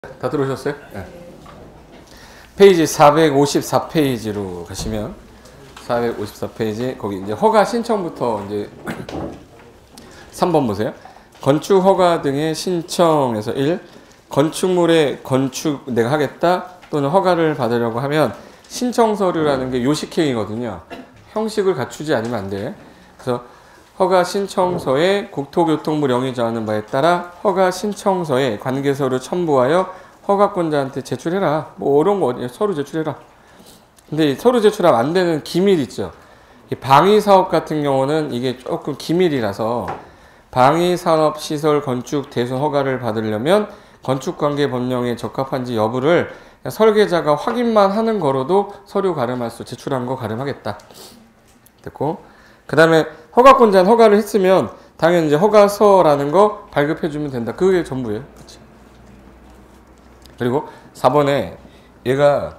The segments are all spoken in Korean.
다 들어오셨어요? 네. 페이지 454페이지로 가시면 454페이지 거기 이제 허가 신청부터 이제 3번 보세요. 건축 허가 등의 신청에서 1. 건축물의 건축 내가 하겠다 또는 허가를 받으려고 하면 신청 서류라는 게 요식행위거든요. 형식을 갖추지 않으면 안 돼. 그래서 허가 신청서에 국토교통부 령이 정하는 바에 따라 허가 신청서에 관계서류 첨부하여 허가권자한테 제출해라. 뭐 이런 거 서류 제출해라. 근데 서류 제출하면 안 되는 기밀 있죠. 방위사업 같은 경우는 이게 조금 기밀이라서 방위산업시설 건축 대수 허가를 받으려면 건축관계법령에 적합한지 여부를 설계자가 확인만 하는 거로도 서류 가름할 수 제출한 거 가름하겠다. 됐고, 그 다음에 허가권자는 허가를 했으면 당연히 이제 허가서라는 거 발급해주면 된다. 그게 전부예요. 그치? 그리고 4번에 얘가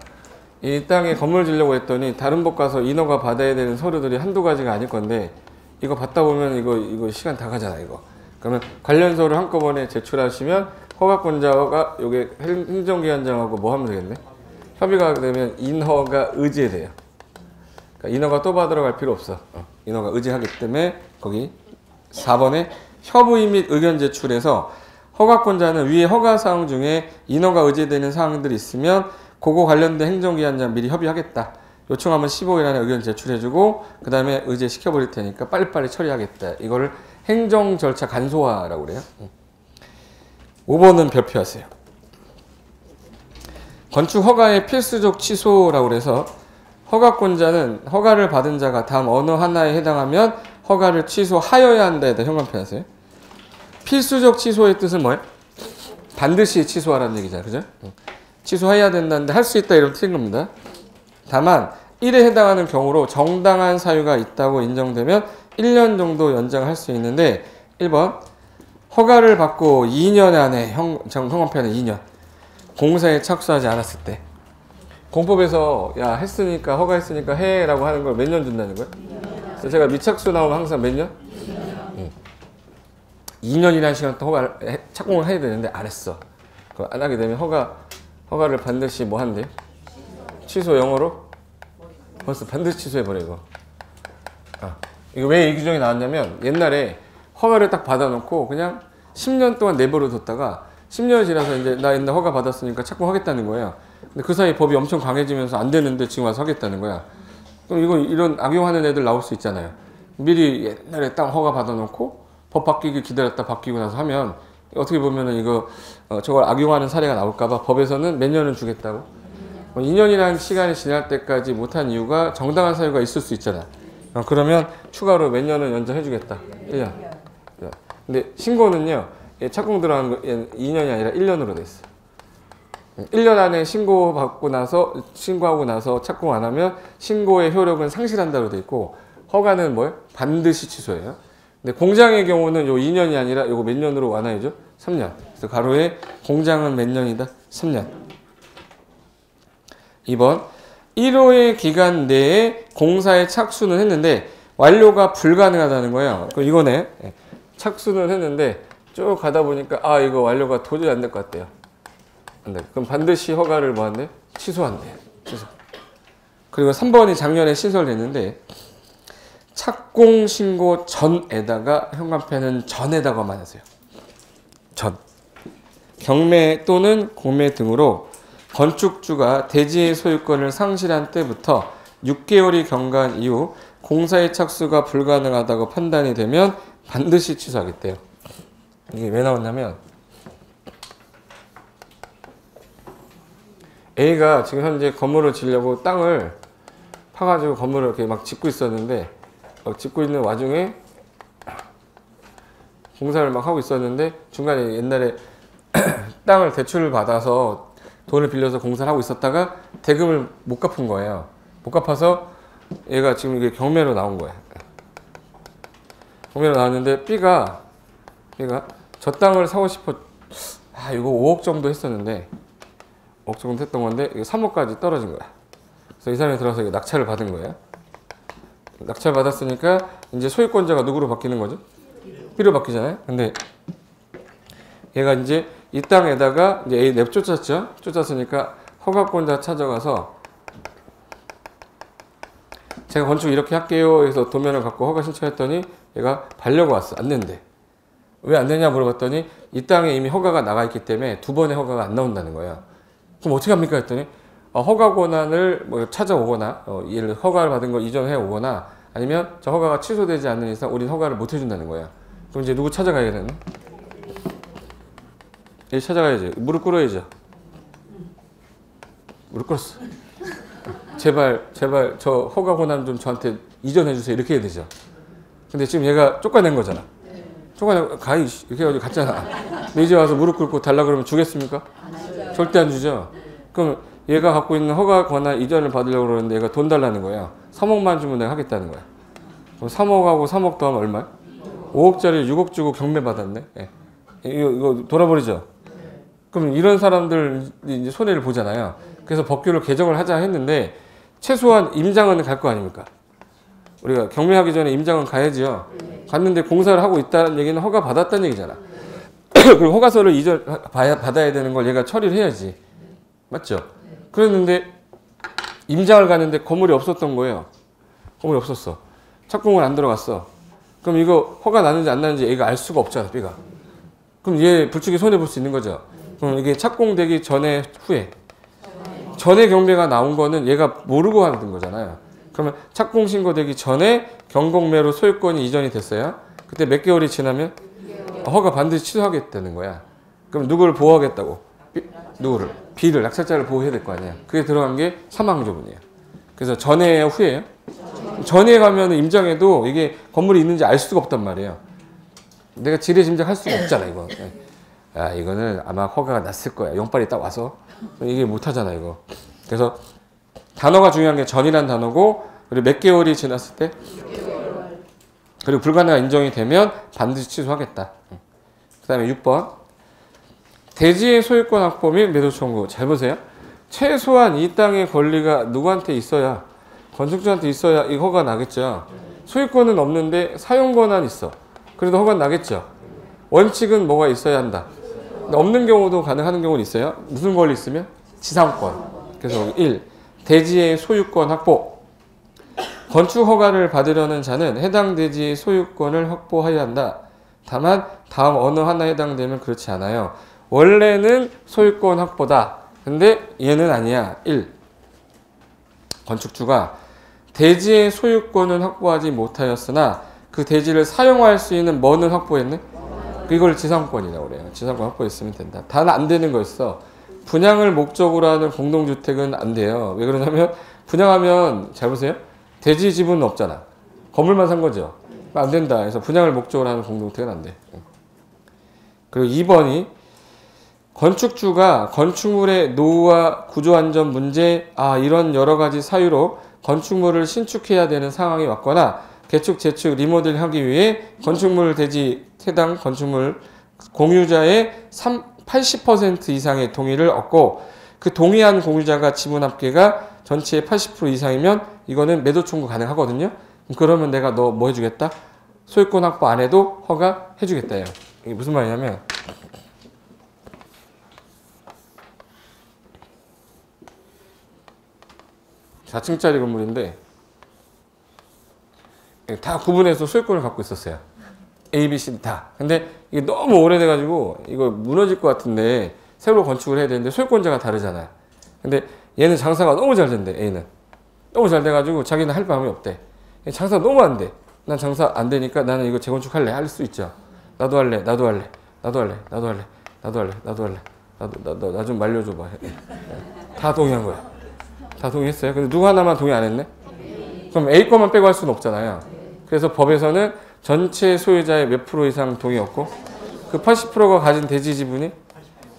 이 땅에 건물 지려고 했더니 다른 법 가서 인허가 받아야 되는 서류들이 한두 가지가 아닐 건데 이거 받다 보면 이거 시간 다 가잖아 이거. 그러면 관련서를 한꺼번에 제출하시면 허가권자가 요게 행정기관장하고 뭐 하면 되겠네? 협의가 되면 인허가 의제돼요. 그러니까 인허가 또 받으러 갈 필요 없어. 인허가 의제하기 때문에 거기 4번에 협의 및 의견 제출해서 허가권자는 위에 허가사항 중에 인허가 의제되는 사항들이 있으면 그거 관련된 행정기관장 미리 협의하겠다. 요청하면 15일 안에 의견 제출해주고 그 다음에 의제 시켜버릴 테니까 빨리빨리 처리하겠다. 이거를 행정 절차 간소화라고 그래요. 5번은 별표하세요. 건축 허가의 필수적 취소라고 그래서 허가권자는 허가를 받은 자가 다음 어느 하나에 해당하면 허가를 취소하여야 한다. 에다 현관표하세요. 필수적 취소의 뜻은 뭐예요? 반드시 취소하라는 얘기잖아요. 그죠? 취소해야 된다는데 할 수 있다 이러면 틀린 겁니다. 다만 1에 해당하는 경우로 정당한 사유가 있다고 인정되면 1년 정도 연장할 수 있는데 1번 허가를 받고 2년 안에 현관표는 2년 공사에 착수하지 않았을 때 공법에서 야 했으니까 허가했으니까 해 라고 하는 걸 몇 년 준다는 거예요? 그래서 제가 미착수 나오면 항상 몇 년? 2년이라는 시간 동안 착공을 해야 되는데 안 했어. 그거 안 하게 되면 허가를 반드시 뭐 한대? 취소 영어로? 벌써 반드시 취소해버려 이거. 이거 왜 이 규정이 나왔냐면 옛날에 허가를 딱 받아놓고 그냥 10년 동안 내버려 뒀다가 10년이 지나서 이제 나 옛날 허가 받았으니까 착공하겠다는 거예요. 근데 그 사이 법이 엄청 강해지면서 안 되는데 지금 와서 하겠다는 거야. 그럼 이거 이런 악용하는 애들 나올 수 있잖아요. 미리 옛날에 땅 허가 받아놓고 법 바뀌기 기다렸다 바뀌고 나서 하면 어떻게 보면은 이거 저걸 악용하는 사례가 나올까봐 법에서는 몇 년을 주겠다고. 2년이라는 시간이 지날 때까지 못한 이유가 정당한 사유가 있을 수 있잖아. 그러면 추가로 몇 년을 연장해 주겠다. 1년. 근데 신고는요. 착공 들어간 거 2년이 아니라 1년으로 돼 있어. 1년 안에 신고하고 나서 착공 안 하면 신고의 효력은 상실한다고 돼 있고 허가는 뭐예요? 반드시 취소해요. 근데 공장의 경우는 요 2년이 아니라 요거 몇 년으로 완화해줘? 3년. 그래서 가로에 공장은 몇 년이다? 3년. 2번 1호의 기간 내에 공사에 착수는 했는데 완료가 불가능하다는 거예요. 이거네. 착수는 했는데 쭉 가다 보니까 이거 완료가 도저히 안 될 것 같대요. 안 돼. 그럼 반드시 허가를 뭐 한대? 취소한대. 취소. 그리고 3번이 작년에 신설됐는데 착공 신고 전에다가 현관표는 전에다가만 하세요. 전. 경매 또는 공매 등으로 건축주가 대지의 소유권을 상실한 때부터 6개월이 경과한 이후 공사의 착수가 불가능하다고 판단이 되면 반드시 취소하겠대요. 이게 왜 나왔냐면 A가 지금 현재 건물을 지려고 땅을 파가지고 건물을 이렇게 막 짓고 있었는데 짓고 있는 와중에 공사를 막 하고 있었는데 중간에 옛날에 땅을 대출을 받아서 돈을 빌려서 공사를 하고 있었다가 대금을 못 갚은 거예요. 못 갚아서 얘가 지금 이게 경매로 나온 거예요. 경매로 나왔는데 B가 저 땅을 사고 싶어 이거 5억 정도 했었는데 5억 정도 했던 건데 이게 3억까지 떨어진 거야. 그래서 이 사람이 들어서 낙찰을 받은 거예요. 낙찰 받았으니까 이제 소유권자가 누구로 바뀌는 거죠? B로 바뀌잖아요. 근데 얘가 이제 이 땅에다가 이제 A 내쫓았죠. 쫓았으니까 허가권자 찾아가서 제가 건축 이렇게 할게요 해서 도면을 갖고 허가 신청했더니 얘가 반려가 왔어. 안 된대. 왜 안 되냐 물어봤더니 이 땅에 이미 허가가 나가 있기 때문에 두 번의 허가가 안 나온다는 거예요. 그럼 어떻게 합니까 했더니 허가 권한을 뭐 찾아오거나 예를 들어 허가를 받은 걸 이전해 오거나 아니면 저 허가가 취소되지 않는 이상 우린 허가를 못 해준다는 거야. 그럼 이제 누구 찾아가야 되나? 얘 찾아가야지. 무릎 꿇어야죠. 무릎 꿇었어. 제발 저 허가 권한 좀 저한테 이전해 주세요. 이렇게 해야 되죠. 근데 지금 얘가 쫓겨낸 거잖아. 쫓겨내 가이 이렇게 해가지고 갔잖아. 근데 이제 와서 무릎 꿇고 달라 그러면 주겠습니까? 절대 안 주죠. 그럼 얘가 갖고 있는 허가 권한 이전을 받으려고 그러는데 얘가 돈 달라는 거예요. 3억만 주면 내가 하겠다는 거야. 그럼 3억하고 3억 더하면 얼마야? 5억짜리 6억 주고 경매 받았네. 예. 이거 돌아버리죠. 그럼 이런 사람들 이제 손해를 보잖아요. 그래서 법규를 개정을 하자 했는데 최소한 임장은 갈 거 아닙니까? 우리가 경매하기 전에 임장은 가야지요. 갔는데 공사를 하고 있다는 얘기는 허가 받았다는 얘기잖아. 그리고 허가서를 이전 받아야 되는 걸 얘가 처리를 해야지. 맞죠? 그랬는데 임장을 가는데 건물이 없었던 거예요. 건물이 없었어. 착공을 안 들어갔어. 그럼 이거 허가 나는지 안 나는지 얘가 알 수가 없잖아, B가. 그럼 얘 불축이 손해볼 수 있는 거죠. 그럼 이게 착공되기 전에 후에 전에 경매가 나온 거는 얘가 모르고 하는 거잖아요. 그러면 착공 신고되기 전에 경공매로 소유권이 이전이 됐어요. 그때 몇 개월이 지나면 허가 반드시 취소하겠다는 거야. 그럼 누구를 보호하겠다고? 누구를? B를, 낙찰자를 보호해야 될 거 아니야. 그게 들어간 게 사망조분이에요. 그래서 전에요, 후에요? 전에 가면 임장해도 이게 건물이 있는지 알 수가 없단 말이에요. 내가 지뢰 짐작할 수가 없잖아, 이거. 야, 이거는 아마 허가가 났을 거야. 용빨이 딱 와서. 이게 못하잖아, 이거. 그래서 단어가 중요한 게 전이란 단어고, 그리고 몇 개월이 지났을 때, 그리고 불가능한 인정이 되면 반드시 취소하겠다. 그 다음에 6번. 대지의 소유권 확보 및 매도 청구. 잘 보세요. 최소한 이 땅의 권리가 누구한테 있어야, 건축주한테 있어야 이 허가 나겠죠. 소유권은 없는데 사용 권한 있어. 그래도 허가 나겠죠. 원칙은 뭐가 있어야 한다. 없는 경우도 가능한 경우는 있어요. 무슨 권리 있으면? 지상권. 그래서 1. 대지의 소유권 확보. 건축 허가를 받으려는 자는 해당 대지의 소유권을 확보해야 한다. 다만 다음 어느 하나 해당되면 그렇지 않아요. 원래는 소유권 확보다. 근데 얘는 아니야. 1. 건축주가 대지의 소유권은 확보하지 못하였으나 그 대지를 사용할 수 있는 뭐는 확보했네? 이걸 지상권이라고 그래요. 지상권 확보했으면 된다. 단 안 되는 거였어. 분양을 목적으로 하는 공동주택은 안 돼요. 왜 그러냐면 분양하면 잘 보세요. 대지 지분은 없잖아. 건물만 산 거죠. 안 된다. 그래서 분양을 목적으로 하는 공동주택은 안 돼. 그리고 2번이 건축주가 건축물의 노후와 구조안전 문제, 이런 여러 가지 사유로 건축물을 신축해야 되는 상황이 왔거나 개축, 재축, 리모델링 하기 위해 건축물 대지 해당 건축물 공유자의 80% 이상의 동의를 얻고 그 동의한 공유자가 지분 합계가 전체의 80% 이상이면 이거는 매도 청구 가능하거든요. 그러면 내가 너 뭐 해주겠다? 소유권 확보 안 해도 허가 해주겠다요. 이게 무슨 말이냐면 4층짜리 건물인데 다 구분해서 소유권을 갖고 있었어요. A, B, C 다. 근데 이게 너무 오래돼가지고 이거 무너질 것 같은데 새로 건축을 해야 되는데 소유권자가 다르잖아요. 근데 얘는 장사가 너무 잘 된대. A는 너무 잘 돼가지고 자기는 할 마음이 없대. 장사가 너무 안 돼. 난 장사 안 되니까 나는 이거 재건축할래. 할 수 있죠. 나도 할래. 나도 할래. 나도 할래. 나도 할래. 나도 할래. 나도 할래. 나도 나 좀 말려줘봐. 다 동의한 거야. 다 동의했어요. 근데 누구 하나만 동의 안 했네? 그럼 A 것만 빼고 할 수는 없잖아요. 그래서 법에서는 전체 소유자의 몇 프로 이상 동의 없고 그 80%가 가진 대지 지분이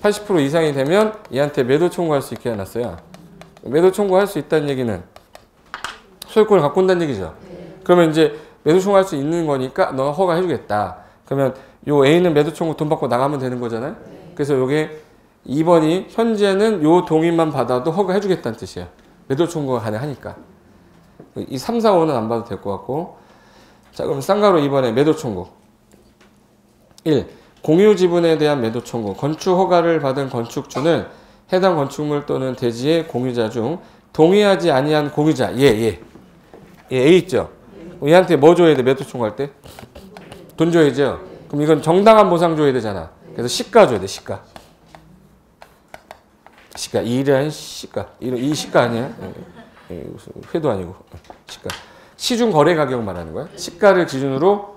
80% 이상이 되면 얘한테 매도 청구할 수 있게 해놨어요. 매도 청구할 수 있다는 얘기는 소유권을 갖고 온다는 얘기죠. 그러면 이제 매도 청구할 수 있는 거니까 너 허가 해주겠다. 그러면 요 A는 매도 청구 돈 받고 나가면 되는 거잖아요. 그래서 요게 2번이 현재는 요 동의만 받아도 허가 해주겠다는 뜻이에요. 매도 청구가 가능하니까. 이 3, 4, 5는 안 봐도 될 것 같고. 자, 그럼 쌍가로 2번에 매도 청구. 1. 공유 지분에 대한 매도 청구. 건축 허가를 받은 건축주는 해당 건축물 또는 대지의 공유자 중 동의하지 아니한 공유자. 얘 A 있죠? 얘한테 뭐 줘야 돼? 매도 청구할 때? 돈 줘야죠. 그럼 이건 정당한 보상 줘야 되잖아. 그래서 시가 줘야 돼. 시가. 이란 시가. 이 시가 아니야? 무슨 회도 아니고. 시가. 시중 거래 가격 말하는 거야. 시가를 기준으로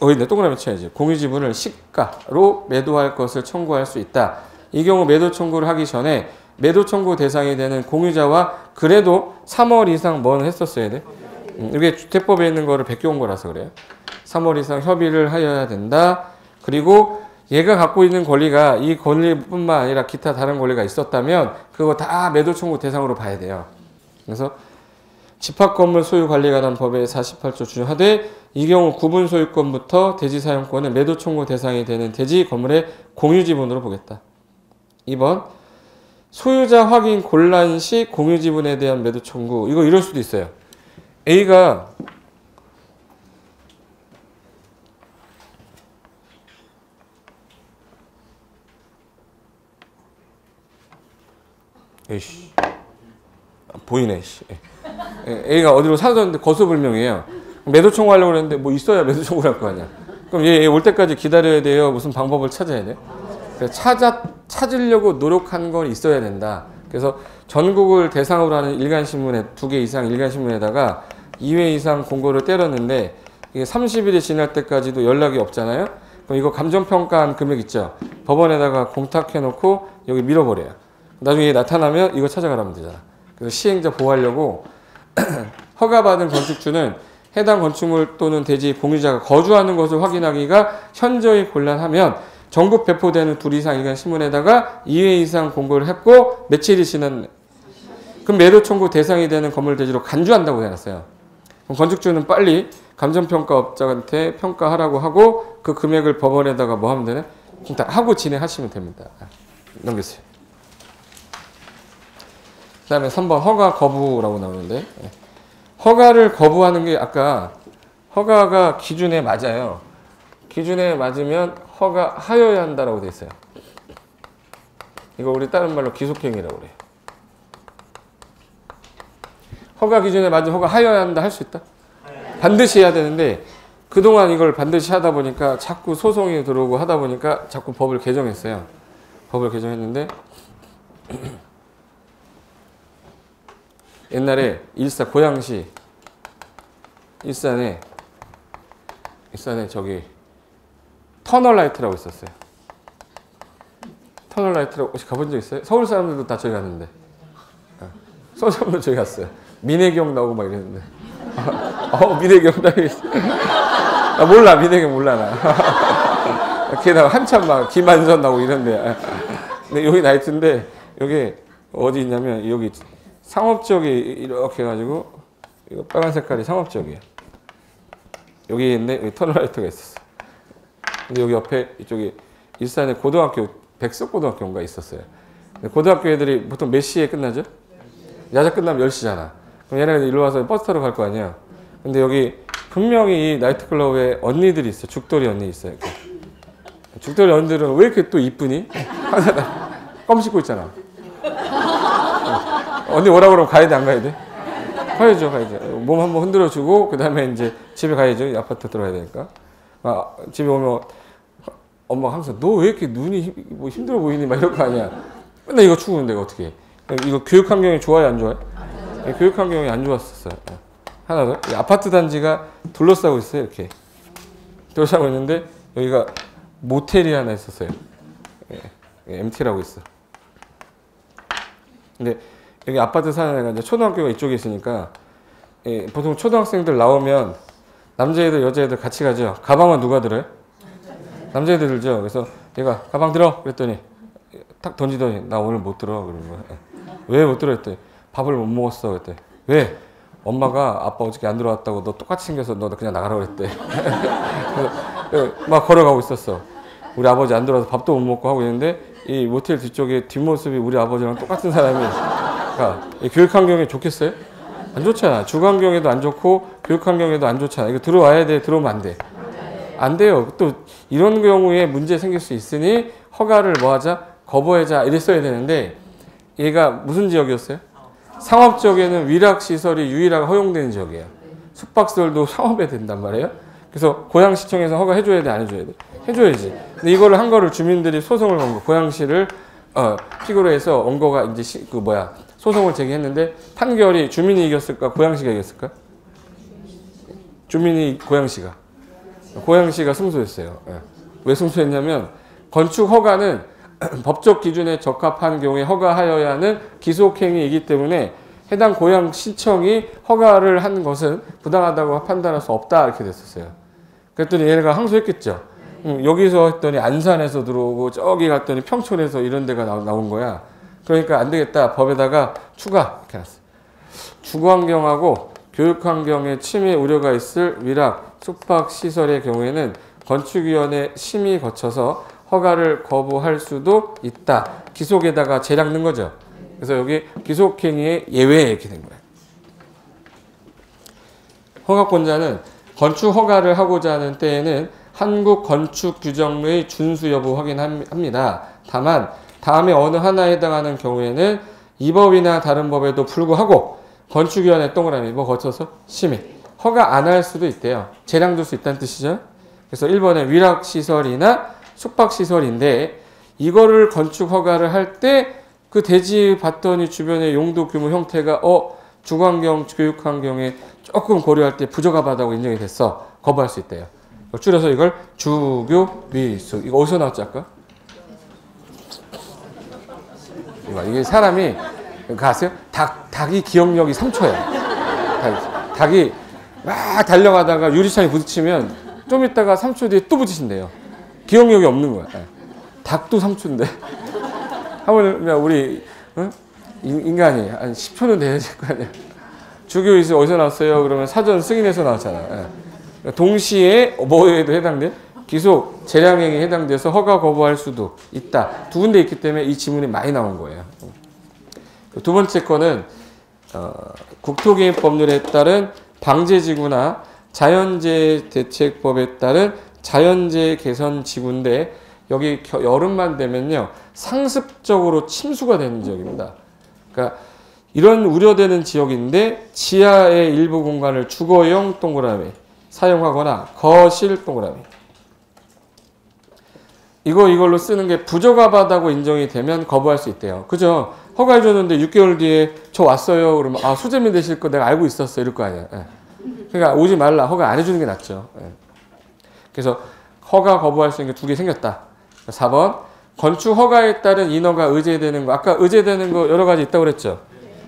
어디다 동그라미 쳐야지. 공유 지분을 시가로 매도할 것을 청구할 수 있다. 이 경우 매도 청구를 하기 전에 매도 청구 대상이 되는 공유자와 그래도 3월 이상 뭐는 했었어야 돼. 이게 주택법에 있는 거를 베껴온 거라서 그래요. 3월 이상 협의를 하여야 된다. 그리고 얘가 갖고 있는 권리가 이 권리뿐만 아니라 기타 다른 권리가 있었다면 그거 다 매도 청구 대상으로 봐야 돼요. 그래서 집합건물 소유관리관한 법의 48조 준하되 이 경우 구분 소유권부터 대지 사용권은 매도 청구 대상이 되는 대지 건물의 공유 지분으로 보겠다. 2번 소유자 확인 곤란 시 공유 지분에 대한 매도 청구. 이거 이럴 수도 있어요. A가 에이씨 보이네. A가 어디로 사줬는데 거수불명이에요. 매도 청구하려고 그랬는데 뭐 있어야 매도 청구를 할 거 아니야. 그럼 얘 올 때까지 기다려야 돼요? 무슨 방법을 찾아야 돼? 찾으려고 노력한 건 있어야 된다. 그래서 전국을 대상으로 하는 일간신문에 2개 이상 일간신문에다가 2회 이상 공고를 때렸는데 이게 30일이 지날 때까지도 연락이 없잖아요. 그럼 이거 감정평가한 금액 있죠. 법원에다가 공탁해놓고 여기 밀어버려요. 나중에 나타나면 이거 찾아가라면 되잖아. 그래서 시행자 보호하려고 허가받은 건축주는 해당 건축물 또는 대지 공유자가 거주하는 것을 확인하기가 현저히 곤란하면 전국 배포되는 2 이상 일간 신문에다가 2회 이상 공고를 했고 며칠이 지났네. 그럼 매도 청구 대상이 되는 건물 대지로 간주한다고 해놨어요. 그럼 건축주는 빨리 감정평가업자한테 평가하라고 하고 그 금액을 법원에다가 뭐 하면 되네? 하고 진행하시면 됩니다. 넘기세요. 그 다음에 3번 허가 거부라고 나오는데 허가를 거부하는 게 아까 허가가 기준에 맞아요. 기준에 맞으면 허가하여야 한다라고 돼 있어요. 이거 우리 다른 말로 기속행위라고 그래요. 허가 기준에 맞으면 허가하여야 한다 할 수 있다? 반드시 해야 되는데 그동안 이걸 반드시 하다 보니까 자꾸 소송이 들어오고 하다 보니까 자꾸 법을 개정했어요. 법을 개정했는데 옛날에 고양시 일산에 저기 터널라이트라고 있었어요. 터널라이트라고 혹시 가본 적 있어요? 서울 사람들도 다 저기 갔는데 서울 사람들 저기 갔어요. 민혜경 나오고 막 이랬는데 민혜경 나 몰라. 민혜경 몰라 나. 걔다가 한참 막 김한선 나오고 이런데 근데 여기 나이트인데 여기 어디 있냐면 여기 상업지역이 이렇게 해가지고 이거 빨간 색깔이 상업지역이에요. 여기 있는데 여기 터널라이트가 있었어. 근데 여기 옆에 이쪽에 일산에 고등학교 백석고등학교인가 있었어요. 고등학교 애들이 보통 몇 시에 끝나죠? 야자 끝나면 10시잖아. 그럼 얘네들 일로 와서 버스 타러 갈 거 아니야. 근데 여기 분명히 이 나이트클럽에 언니들이 있어. 죽돌이 언니 있어요. 이렇게. 죽돌이 언니들은 왜 이렇게 또 이쁘니? 껌 씹고 있잖아. 언니 오라고 그러면 가야 돼, 안 가야 돼? 가야죠. 몸 한번 흔들어주고 그 다음에 이제 집에 가야죠. 아파트 들어가야 되니까. 집에 오면 엄마가 항상 너 왜 이렇게 눈이 뭐 힘들어 보이니? 막 이럴 거 아니야. 맨날 이거 추구는데 어떻게 해? 이거 교육 환경이 좋아요, 안 좋아요? 교육 환경이 안 좋았었어요. 하나 더. 아파트 단지가 둘러싸고 있어요. 이렇게 둘러싸고 있는데 여기가 모텔이 하나 있었어요. MT라고 있어. 근데 여기 아파트 사는 애가 이제 초등학교가 이쪽에 있으니까 보통 초등학생들 나오면 남자애들 여자애들 같이 가죠. 가방은 누가 들어요? 남자애들 들죠. 그래서 얘가 가방 들어 그랬더니 탁 던지더니 나 오늘 못 들어 그러는 거야. 왜 못 들어 했더니 밥을 못 먹었어 그랬더니 왜? 엄마가 아빠 어저께 안 들어왔다고 너 똑같이 생겨서 너 그냥 나가라고 그랬대. 막 걸어가고 있었어. 우리 아버지 안 들어와서 밥도 못 먹고 하고 있는데 이 모텔 뒤쪽에 뒷모습이 우리 아버지랑 똑같은 사람이 이 교육 환경이 좋겠어요? 안 좋잖아. 주거 환경에도 안 좋고 교육 환경에도 안 좋잖아. 이거 들어와야 돼? 들어오면 안 돼? 안 돼요. 또 이런 경우에 문제 생길 수 있으니 허가를 뭐 하자? 거부하자 이랬어야 되는데 얘가 무슨 지역이었어요? 상업지역에는 위락시설이 유일하게 허용되는 지역이에요. 숙박시설도 상업에 된단 말이에요. 그래서 고양시청에서 허가해줘야 돼, 안 해줘야 돼? 해줘야지. 근데 이거를 한 거를 주민들이 소송을 건 거, 고양시를 피고로 해서 온 거가 이제 소송을 제기했는데 판결이 주민이 이겼을까, 고양시가 이겼을까? 주민이 고양시가 승소했어요. 예. 왜 승소했냐면 건축 허가는 법적 기준에 적합한 경우에 허가하여야 하는 기속행위이기 때문에 해당 고양시청이 허가를 한 것은 부당하다고 판단할 수 없다 이렇게 됐었어요. 그랬더니 얘네가 항소했겠죠. 여기서 했더니 안산에서 들어오고 저기 갔더니 평촌에서 이런 데가 나온 거야. 그러니까 안 되겠다. 법에다가 추가 이렇게 놨어요. 주거환경하고 교육환경에 침해 우려가 있을 위락, 숙박시설의 경우에는 건축위원회 심의 거쳐서 허가를 거부할 수도 있다. 기속에다가 재량 넣은 거죠. 그래서 여기 기속행위의 예외 이렇게 된 거예요. 허가권자는 건축 허가를 하고자 하는 때에는 한국 건축 규정의 준수 여부 확인합니다. 다만 다음에 어느 하나에 해당하는 경우에는 이 법이나 다른 법에도 불구하고 건축위원회 동그라미 거쳐서 심의 허가 안 할 수도 있대요. 재량 둘 수 있다는 뜻이죠. 그래서 1번에 위락시설이나 숙박시설인데 이거를 건축 허가를 할 때 그 대지 봤더니 주변의 용도 규모 형태가 주거환경, 교육환경에 조금 고려할 때 부적합하다고 인정이 됐어. 거부할 수 있대요. 줄여서 이걸 주교위숙. 이거 어디서 나왔지 아까? 이게 사람이 아세요? 닭이 기억력이 3초예요. 닭이 막 달려가다가 유리창에 부딪히면 좀 있다가 3초 뒤에 또 부딪힌대요. 기억력이 없는 거야. 닭도 3초인데. 하면 우리 인간이 한 10초는 돼야 될 거 아니야. 주교위숙 어디서 나왔어요? 그러면 사전 승인에서 나왔잖아. 동시에 뭐에도 해당돼? 기속, 재량행위에 해당돼서 허가 거부할 수도 있다. 두 군데 있기 때문에 이 지문이 많이 나온 거예요. 두 번째 거는 국토개입법률에 따른 방제지구나 자연재해 대책법에 따른 자연재해 개선지구인데 여기 여름만 되면요 상습적으로 침수가 되는 지역입니다. 그러니까 이런 우려되는 지역인데 지하의 일부 공간을 주거용 동그라미 사용하거나 거실 동그라미 이걸로 쓰는 게 부적합하다고 인정이 되면 거부할 수 있대요. 그죠? 허가해 줬는데 6개월 뒤에 저 왔어요. 그러면 수재민 되실 거 내가 알고 있었어. 이럴 거 아니야. 그러니까 오지 말라. 허가 안 해주는 게 낫죠. 그래서 허가 거부할 수 있는 게 두 개 생겼다. 4번 건축 허가에 따른 인허가 의제되는 거. 아까 의제되는 거 여러 가지 있다고 그랬죠.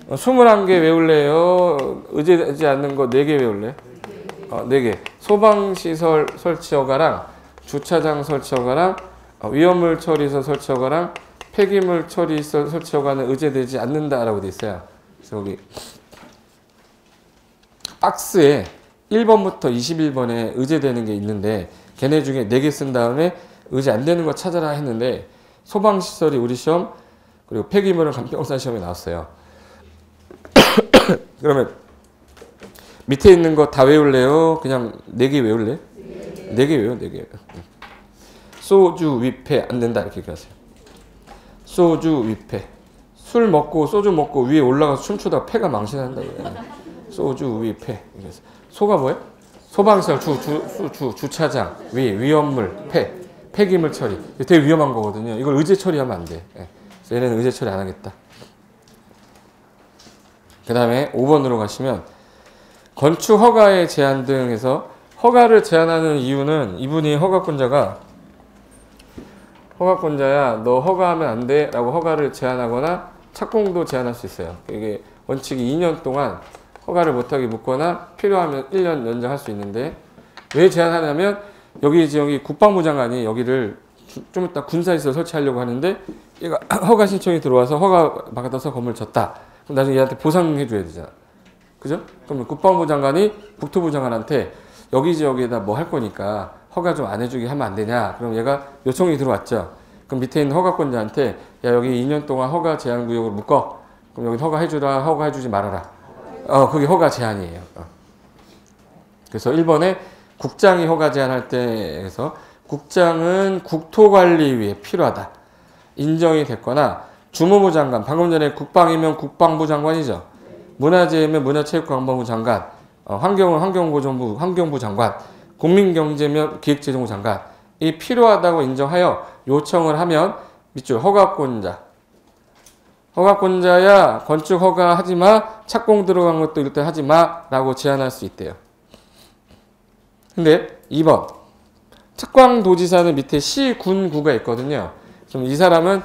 21개 외울래요? 의제되지 않는 거 4개 외울래? 4개. 소방시설 설치 허가랑 주차장 설치 허가랑 위험물 처리서 설치 허가랑 폐기물 처리서 설치 허가는 의제되지 않는다라고 돼 있어요. 그래서 여기 박스에 1번부터 21번에 의제되는 게 있는데 걔네 중에 4개 쓴 다음에 의제 안 되는 거 찾아라 했는데 소방시설이 우리 시험 그리고 폐기물은 간병사 시험에 나왔어요. 그러면 밑에 있는 거 다 외울래요? 그냥 4개 외울래? 4개 외워, 4개. 소주 위패 안 된다 이렇게 얘기하세요. 소주 위패. 술 먹고 소주 먹고 위에 올라가서 춤추다가 폐가 망신한다. 소주 위패. 소가 뭐예요? 소방시설 주차장 위험물 폐기물 처리. 되게 위험한 거거든요. 이걸 의제 처리하면 안 돼. 그래서 얘네는 의제 처리 안 하겠다. 그 다음에 5번으로 가시면 건축 허가의 제한 등에서 허가를 제한하는 이유는 이분이 허가권자야 너 허가하면 안 돼 라고 허가를 제한하거나 착공도 제한할 수 있어요. 이게 원칙이 2년 동안 허가를 못하게 묻거나 필요하면 1년 연장할 수 있는데 왜 제한하냐면 여기 지역이 국방부 장관이 여기를 좀 이따 군사시설 설치하려고 하는데 얘가 허가 신청이 들어와서 허가 받아서 건물 졌다. 그럼 나중에 얘한테 보상해 줘야 되잖아. 그죠? 그러면 국방부 장관이 국토부 장관한테 여기 지역에다 뭐 할 거니까 허가 좀 안 해주게 하면 안 되냐. 그럼 얘가 요청이 들어왔죠. 그럼 밑에 있는 허가권자한테 야 여기 2년 동안 허가 제한 구역을 묶어. 그럼 여기 허가해주라 허가해주지 말아라. 그게 허가 제한이에요. 그래서 1번에 국장이 허가 제한할 때에서 국장은 국토관리위에 필요하다. 인정이 됐거나 주무부 장관, 방금 전에 국방이면 국방부 장관이죠. 문화재면 문화체육관광부 장관, 환경은 환경보존부, 환경부 장관, 국민경제면 기획재정부 장관. 이 필요하다고 인정하여 요청을 하면 밑줄 허가권자야 건축 허가하지 마, 착공 들어간 것도 일단 하지 마 라고 제안할 수 있대요. 근데 2번 특광도지사는 밑에 시, 군, 구가 있거든요. 그럼 이 사람은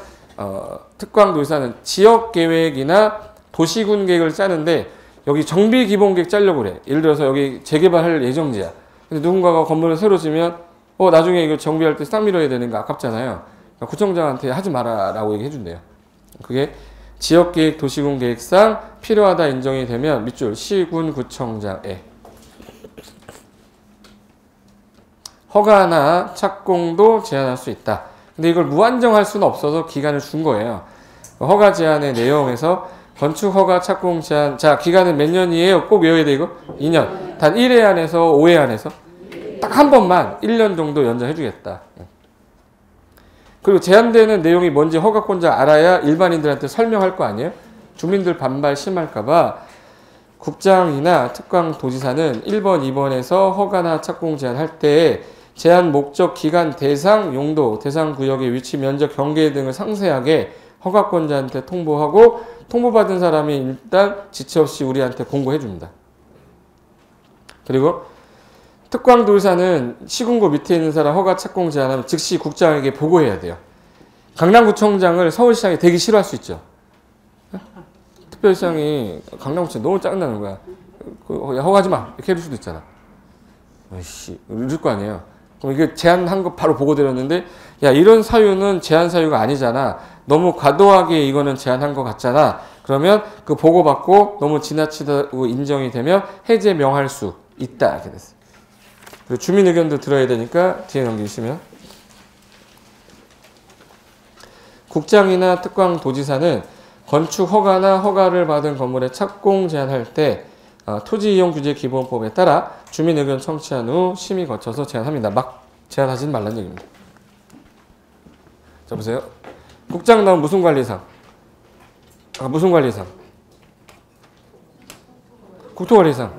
특광도지사는 지역계획이나 도시군 계획을 짜는데 여기 정비기본계획 짜려고 그래. 예를 들어서 여기 재개발할 예정지야. 근데 누군가가 건물을 새로 지면 나중에 이거 정비할 때 싹 밀어야 되는 거 아깝잖아요. 그러니까 구청장한테 하지 마라 라고 얘기해 준대요. 그게 지역계획 도시군 계획상 필요하다 인정이 되면 밑줄 시군 구청장에 허가나 착공도 제한할 수 있다. 근데 이걸 무한정할 수는 없어서 기간을 준 거예요. 허가 제한의 내용에서 건축 허가 착공 제한, 자 기간은 몇 년이에요? 꼭 외워야 돼 이거? 2년. 단 1회 안에서 5회 안에서 딱 한 번만 1년 정도 연장해 주겠다. 그리고 제한되는 내용이 뭔지 허가권자 알아야 일반인들한테 설명할 거 아니에요? 주민들 반발 심할까봐 국장이나 특광도지사는 1번, 2번에서 허가나 착공 제한할 때 제한 목적, 기간, 대상, 용도, 대상 구역의 위치, 면적, 경계 등을 상세하게 허가권자한테 통보하고 통보받은 사람이 일단 지체 없이 우리한테 공고해 줍니다. 그리고 특광도지사는 시군구 밑에 있는 사람 허가 착공 제한하면 즉시 국장에게 보고해야 돼요. 강남구청장을 서울시장이 되게 싫어할 수 있죠. 특별시장이 강남구청 너무 짜증나는 거야. 허가하지 마 이렇게 해줄 수도 있잖아. 아이씨 이럴 거 아니에요. 그럼 이게 제한한 거 바로 보고 드렸는데 야 이런 사유는 제한 사유가 아니잖아. 너무 과도하게 이거는 제한한 것 같잖아. 그러면 그 보고받고 너무 지나치다고 인정이 되면 해제 명할 수 있다 이렇게 됐어요. 그리고 주민 의견도 들어야 되니까 뒤에 넘기시면 국장이나 특광도지사는 건축 허가나 허가를 받은 건물에 착공 제한할 때 토지이용규제기본법에 따라 주민 의견 청취한 후 심의 거쳐서 제한합니다. 막 제한하진 말라는 얘기입니다. 자 보세요. 국장 다음 무슨 관리상? 무슨 관리상? 국토관리상.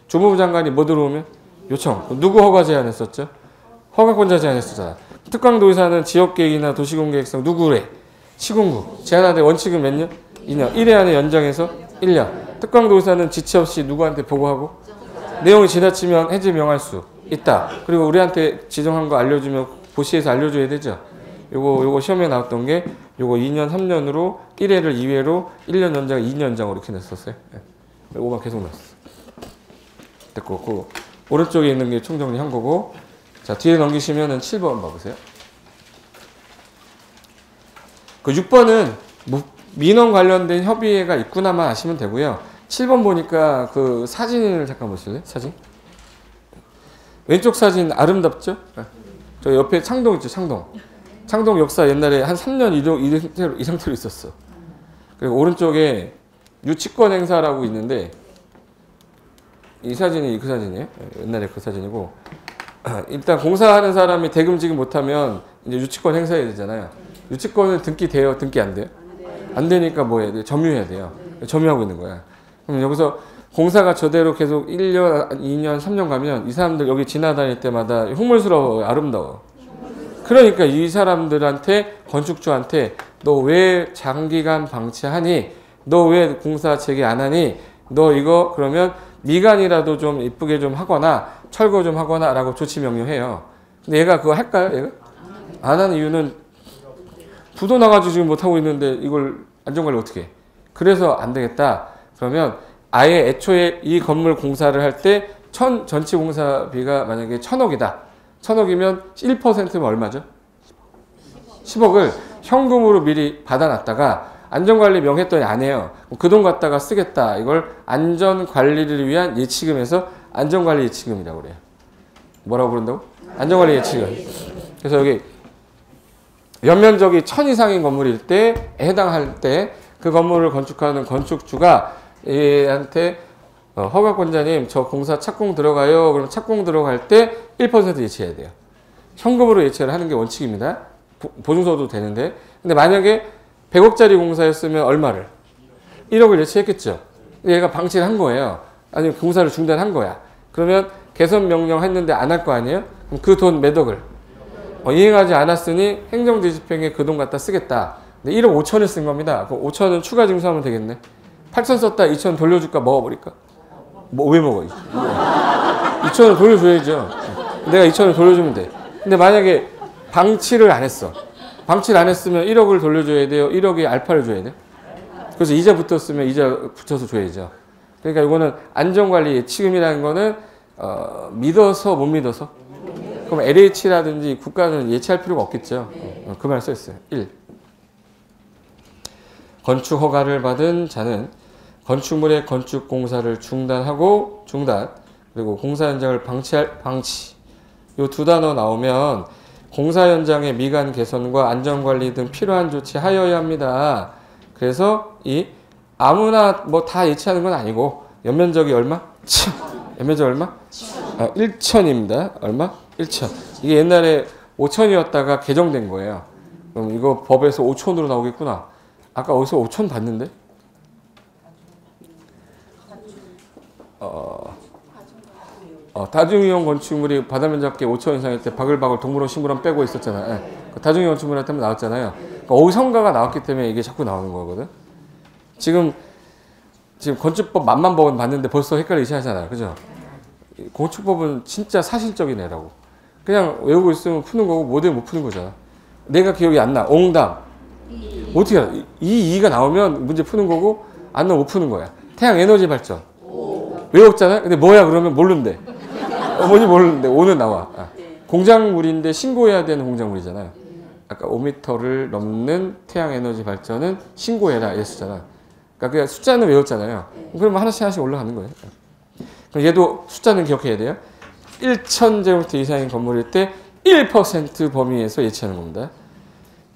주무부 장관이 뭐 들어오면? 요청. 누구 허가 제한했었죠? 허가권자 제한했었잖아. 특광도지사는 지역계획이나 도시군계획상 누구래? 시군구. 제한하되 원칙은 몇 년? 2년. 1회 안에 연장해서 1년. 특광도지사는 지체 없이 누구한테 보고하고 내용이 지나치면 해제 명할 수 있다. 그리고 우리한테 지정한 거 알려주면 고시에서 알려줘야 되죠. 요거 시험에 나왔던 게 요거 2년, 3년으로 1회를 2회로 1년 연장, 2년 연장으로 이렇게 냈었어요. 요거만 계속 나왔어. 됐고, 그 오른쪽에 있는 게 총정리한 거고, 자 뒤에 넘기시면은 7번 봐보세요. 그 6번은 민원 관련된 협의회가 있구나만 아시면 되고요. 7번 보니까 그 사진을 잠깐 보실래요? 사진. 왼쪽 사진 아름답죠? 저 옆에 창동 있죠, 창동. 창동 역사 옛날에 한 3년 이 상태로 있었어. 그리고 오른쪽에 유치권 행사라고 있는데 이 사진이 그 사진이에요. 옛날에 그 사진이고 일단 공사하는 사람이 대금지급 못하면 이제 유치권 행사해야 되잖아요. 유치권은 등기 돼요? 등기 안 돼요? 안 되니까 뭐 해야 돼요? 점유해야 돼요. 점유하고 있는 거야. 그럼 여기서 공사가 저대로 계속 1년, 2년, 3년 가면 이 사람들 여기 지나다닐 때마다 흉물스러워, 아름다워. 그러니까 이 사람들한테 건축주한테 너 왜 장기간 방치하니? 너 왜 공사 재개 안 하니? 너 이거 그러면 미간이라도 좀 이쁘게 좀 하거나 철거 좀 하거나 라고 조치 명령해요. 근데 얘가 그거 할까요? 얘가? 안 하는 이유는 부도 나가지고 지금 못하고 있는데 이걸 안전관리 어떻게 해? 그래서 안 되겠다. 그러면 아예 애초에 이 건물 공사를 할 때 전체 공사비가 만약에 1,000억이다. 1,000억이면 1%면 얼마죠? 10억을 현금으로 미리 받아놨다가 안전관리 명했더니 안 해요. 그 돈 갖다가 쓰겠다. 이걸 안전관리를 위한 예치금에서 안전관리 예치금이라고 그래요. 뭐라고 부른다고? 안전관리 예치금. 그래서 여기 연면적이 1,000 이상인 건물일 때 해당할 때 그 건물을 건축하는 건축주가 얘한테 허가권자님 저 공사 착공 들어가요. 그럼 착공 들어갈 때 1% 예치해야 돼요. 현금으로 예치를 하는 게 원칙입니다. 보증서도 되는데. 근데 만약에 100억짜리 공사였으면 얼마를? 1억을 예치했겠죠. 얘가 방치를 한 거예요. 아니면 공사를 중단한 거야. 그러면 개선 명령 했는데 안 할 거 아니에요? 그럼 그 돈 몇 억을? 이행하지 않았으니 행정대집행에 그 돈 갖다 쓰겠다. 근데 1억 5천을 쓴 겁니다. 그럼 5천은 추가 징수하면 되겠네. 8천 썼다 2천 돌려줄까 먹어버릴까? 왜 먹어? 2천을 돌려줘야죠. 내가 2천을 돌려주면 돼. 근데 만약에 방치를 안 했어. 방치를 안 했으면 1억을 돌려줘야 돼요. 1억에 알파를 줘야 돼요. 그래서 이자 붙었으면 이자 붙여서 줘야죠. 그러니까 이거는 안전관리 예치금이라는 거는 믿어서 못 믿어서? 그럼 LH라든지 국가는 예치할 필요가 없겠죠. 그 말 써있어요. 1. 건축 허가를 받은 자는 건축물의 건축 공사를 중단하고 그리고 공사 현장을 방치 요 두 단어 나오면 공사 현장의 미관 개선과 안전관리 등 필요한 조치 하여야 합니다. 그래서 이 아무나 뭐 다 예치하는 건 아니고 연면적이 얼마? 연면적 얼마? 1천입니다. 얼마? 1천. 이게 옛날에 5천이었다가 개정된 거예요. 그럼 이거 법에서 5천으로 나오겠구나. 아까 어디서 5천 봤는데? 다중이용 건축물이 바다면적계 5천 이상일 때 바글바글 동물원 심부름 빼고 있었잖아요. 그 다중이용 건축물한테 한번 나왔잖아요. 그러니까 어휘성가가 나왔기 때문에 이게 자꾸 나오는 거거든. 지금 건축법 만만 번 봤는데 벌써 헷갈리기 시작하잖아요. 그죠? 건축법은 진짜 사실적인 애라고. 그냥 외우고 있으면 푸는 거고 못 외우면 못 푸는 거잖아. 내가 기억이 안 나. 옹담. 어떻게 알아? 이가 나오면 문제 푸는 거고 안 나오면 못 푸는 거야. 태양 에너지 발전. 외웠잖아요. 근데 뭐야 그러면 모르는데. 뭔지 모르는데 오는 나와. 공작물인데 신고해야 되는 공작물이잖아요. 아까 5m를 넘는 태양 에너지 발전은 신고해라 이랬었잖아. 그러니까 그냥 숫자는 외웠잖아요. 그러면 하나씩 올라가는 거예요. 그럼 얘도 숫자는 기억해야 돼요. 1,000제곱미터 이상인 건물일 때 1% 범위에서 예치하는 겁니다.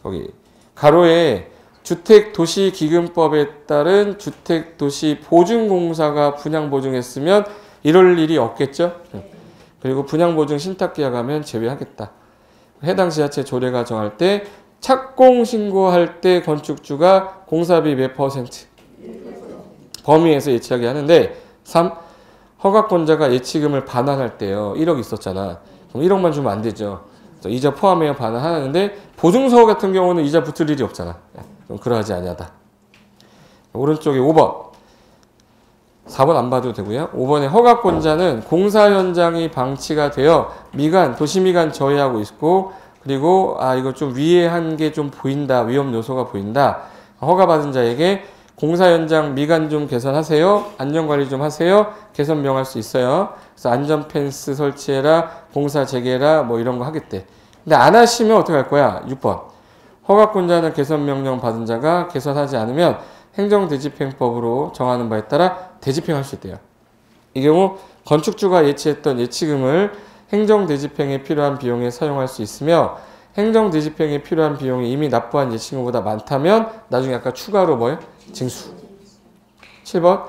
거기 가로에 주택도시기금법에 따른 주택도시보증공사가 분양보증했으면 이럴 일이 없겠죠. 그리고 분양보증 신탁계약하면 제외하겠다. 해당 지자체 조례가 정할 때 착공신고할 때 건축주가 공사비 몇 %? 범위에서 예치하게 하는데 3. 허가권자가 예치금을 반환할 때요. 1억 있었잖아. 그럼 1억만 주면 안 되죠. 이자 포함해야 반환하는데 보증서 같은 경우는 이자 붙을 일이 없잖아. 그럼 그러하지 아니하다. 오른쪽에 5번. 4번 안 봐도 되고요. 5번에 허가권자는 공사 현장이 방치가 되어 도시미관 저해하고 있고 그리고 이거 좀 위해한 게 좀 보인다. 위험 요소가 보인다. 허가받은 자에게 공사 현장 미관 좀 개선하세요. 안전관리 좀 하세요. 개선 명할 수 있어요. 그래서 안전 펜스 설치해라. 공사 재개해라. 뭐 이런 거 하겠대. 근데 안 하시면 어떻게 할 거야? 6번. 허가권자는 개선 명령 받은 자가 개선하지 않으면 행정대집행법으로 정하는 바에 따라 대집행할 수 있대요. 이 경우 건축주가 예치했던 예치금을 행정대집행에 필요한 비용에 사용할 수 있으며 행정대집행에 필요한 비용이 이미 납부한 예치금보다 많다면 나중에 아까 추가로 뭐예요? 징수. 7번.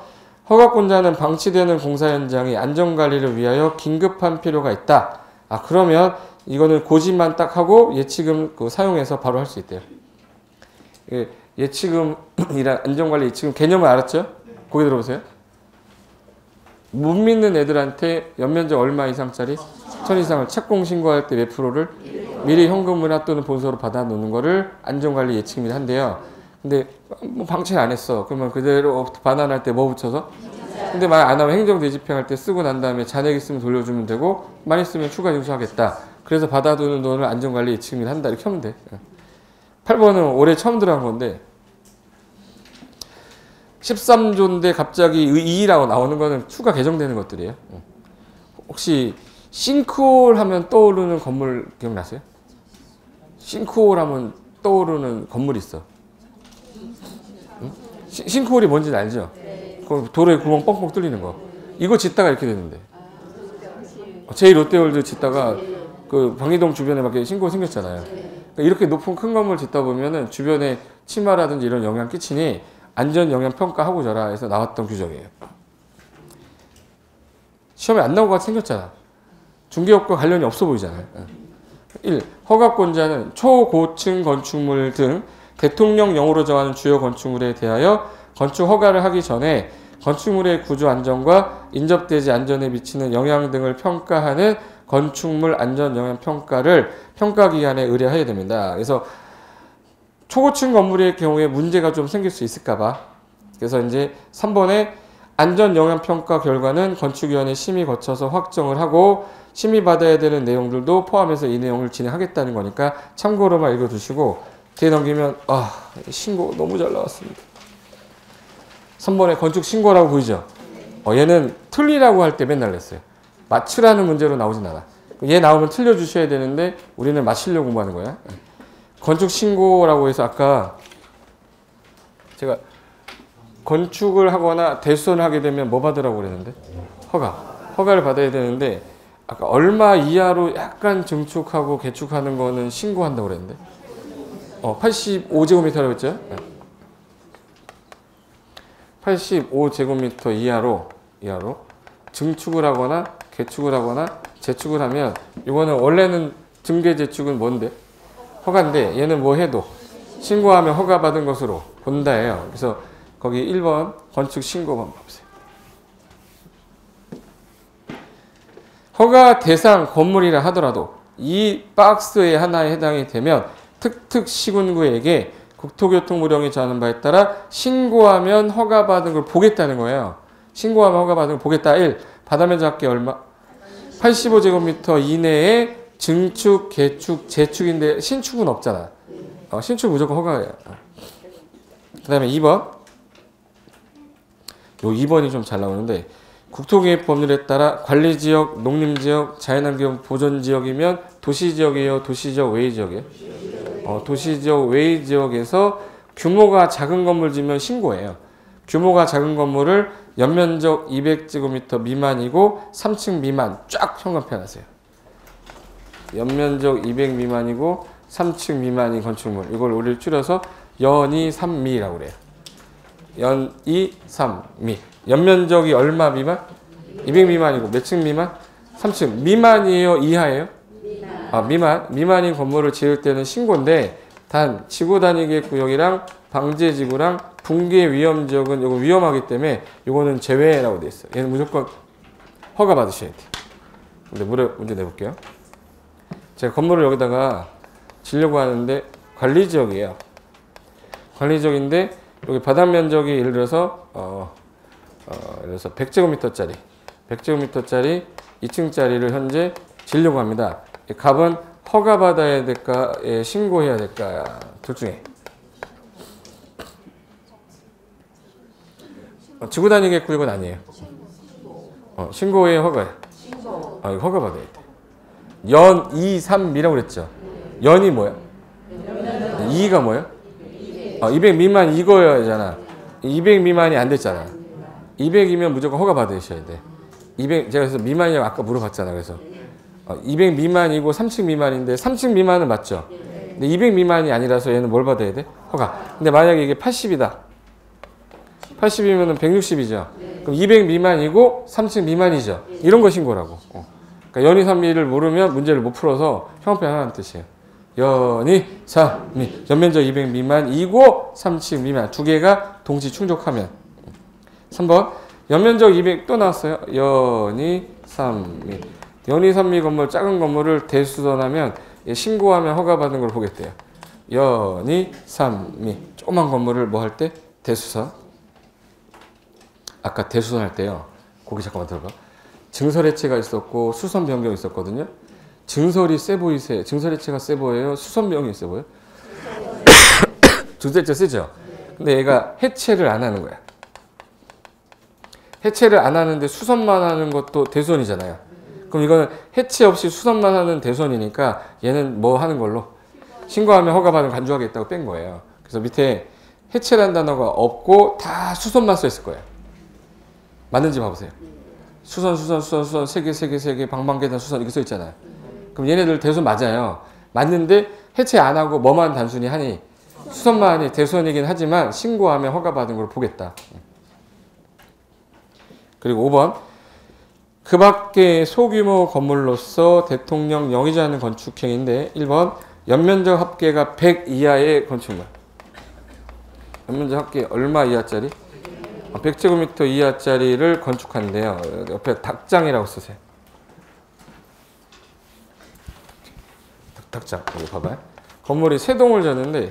허가권자는 방치되는 공사 현장이 안전관리를 위하여 긴급한 필요가 있다. 그러면 이거는 고지만 딱 하고 예치금 사용해서 바로 할 수 있대요. 예치금이란 안전관리 예치금 개념을 알았죠? 거기 들어보세요. 못 믿는 애들한테 연면적 얼마 이상짜리? 1,000 이상을 착공 신고할 때 몇 프로를? 미리 현금이나 또는 본서로 받아 놓는 거를 안전관리 예치금이라 한대요. 근데 뭐 방치를 안 했어. 그러면 그대로 반환할 때 뭐 붙여서? 근데 말 안 하면 행정대집행할 때 쓰고 난 다음에 잔액 있으면 돌려주면 되고 많이 쓰면 추가 징수하겠다. 그래서 받아두는 돈을 안전관리 예치금이라 한다. 이렇게 하면 돼. 8번은 올해 처음 들어간 건데 13조인데 갑자기 2라고 나오는 거는 추가 개정되는 것들이에요. 혹시 싱크홀 하면 떠오르는 건물 기억나세요? 싱크홀 하면 떠오르는 건물이 있어. 응? 싱크홀이 뭔지는 알죠? 그 도로에 구멍 뻥뻥 뚫리는 거. 이거 짓다가 이렇게 되는데. 제2롯데월드 짓다가 그 방이동 주변에 막 싱크홀 생겼잖아요. 그러니까 이렇게 높은 큰 건물 짓다 보면은 주변에 침하라든지 이런 영향 끼치니 안전 영향 평가하고 저라 해서 나왔던 규정이에요. 시험에 안 나올 것 같이 생겼잖아. 중개업과 관련이 없어 보이잖아요. 1. 허가권자는 초고층 건축물 등 대통령령으로 정하는 주요 건축물에 대하여 건축 허가를 하기 전에 건축물의 구조 안전과 인접대지 안전에 미치는 영향 등을 평가하는 건축물 안전 영향 평가를 평가 기관에 의뢰해야 됩니다. 그래서 초고층 건물의 경우에 문제가 좀 생길 수 있을까 봐. 그래서 이제 3번에 안전 영향 평가 결과는 건축위원회 심의 거쳐서 확정을 하고 심의받아야 되는 내용들도 포함해서 이 내용을 진행하겠다는 거니까 참고로만 읽어두시고 뒤에 넘기면 신고 너무 잘 나왔습니다. 3번에 건축 신고라고 보이죠? 얘는 틀리라고 할 때 맨날 냈어요. 맞추라는 문제로 나오진 않아. 얘 나오면 틀려주셔야 되는데 우리는 맞추려고 공부하는 거야. 건축 신고라고 해서 아까 제가 건축을 하거나 대수선을 하게 되면 뭐 받으라고 그랬는데? 허가를 받아야 되는데 아까 얼마 이하로 약간 증축하고 개축하는 거는 신고한다고 그랬는데 85제곱미터라고 했죠? 85제곱미터 이하로 증축을 하거나 개축을 하거나 재축을 하면 이거는 원래는 증개 재축은 뭔데? 허가인데 얘는 뭐 해도 신고하면 허가받은 것으로 본다예요. 그래서 거기 1번 건축 신고만 보세요. 허가 대상 건물이라 하더라도 이 박스의 하나에 해당이 되면 특특시군구에게 국토교통부령이 정하는 바에 따라 신고하면 허가받은 걸 보겠다는 거예요. 신고하면 허가받은 걸 보겠다. 1. 바다면적 합계 얼마? 85제곱미터 이내에 증축, 개축, 재축인데 신축은 없잖아. 신축 무조건 허가예요. 그 다음에 2번. 요 2번이 좀 잘 나오는데 국토계획 법률에 따라 관리지역, 농림지역, 자연환경 보전지역이면 도시지역이에요? 도시지역 외지역이에요? 도시지역 외지역에서 규모가 작은 건물 지면 신고해요. 규모가 작은 건물을 연면적 200제곱미터 미만이고 3층 미만 쫙 형광펜하세요. 연면적 200 미만이고 3층 미만인 건축물. 이걸 우리를 줄여서 연이삼미라고 그래요. 연이삼미. 연면적이 얼마 미만? 200 미만이고 몇 층 미만? 3층. 미만이에요? 이하예요? 미만. 미만인 건물을 지을 때는 신고인데 단 지구단위계획 구역이랑 방제지구랑 붕괴 위험지역은 이거 위험하기 때문에 이거는 제외라고 돼 있어요. 얘는 무조건 허가 받으셔야 돼요. 근데 문제 내볼게요. 제가 건물을 여기다가 지려고 하는데 관리지역이에요. 관리지역인데 여기 바닥 면적이 예를 들어서 100제곱미터짜리 2층짜리를 현재 지려고 합니다. 값은 허가 받아야 될까, 신고해야 될까, 둘 중에. 지구단위계획 구역은 아니에요. 신고해야 허가예요. 이거 허가 받아야 돼. 연, 2, 3미라고 그랬죠. 연이 뭐야? 2가 뭐야? 200 미만 이거여잖아. 200 미만이 안 됐잖아. 200이면 무조건 허가 받으셔야 돼. 200, 제가 그래서 미만이라고 아까 물어봤잖아. 그래서 200 미만이고 3층 미만인데 3층 미만은 맞죠? 근데 200 미만이 아니라서 얘는 뭘 받아야 돼? 허가. 근데 만약에 이게 80이다. 80이면 160이죠. 그럼 200 미만이고 3층 미만이죠. 이런 거 신고라고. 그러니까 연이삼미를 모르면 문제를 못 풀어서 형평 하나는 뜻이에요. 연이삼미. 연면적 200 미만이고 3층 미만. 두 개가 동시 충족하면. 3번. 연면적 200 또 나왔어요. 연이삼미. 연이삼미 건물, 작은 건물을 대수선하면 신고하면 허가받은 걸 보겠대요. 연이삼미. 조그만 건물을 뭐 할 때? 대수선. 아까 대수선 할 때요. 거기 잠깐만 들어봐. 증설해체가 있었고 수선 변경이 있었거든요. 증설이 세 보이세요? 증설해체가 세 보여요? 수선 변경이 세 보여요? 증설해체 세죠? 근데 얘가 해체를 안 하는 거야. 해체를 안 하는데 수선만 하는 것도 대수선이잖아요. 그럼 이거는 해체 없이 수선만 하는 대수선이니까 얘는 뭐 하는 걸로? 신고하면 허가받은 간주하겠다고 뺀 거예요. 그래서 밑에 해체라는 단어가 없고 다 수선만 써 있을 거예요. 맞는지 봐보세요. 수선, 세 개, 방방계단 수선 이렇게 써 있잖아요. 그럼 얘네들 대수선 맞아요. 맞는데 해체 안 하고 뭐만 단순히 하니 수선만 하니 대수선이긴 하지만 신고하면 허가받은 걸 보겠다. 그리고 5번. 그 밖에 소규모 건물로서 대통령 영위자하는 건축행위인데 1번 연면적 합계가 100 이하의 건축물. 연면적 합계 얼마 이하짜리? 100제곱미터 이하짜리를 건축한대요. 옆에 닭장이라고 쓰세요. 닭장. 여기 봐봐요. 건물이 세 동을 졌는데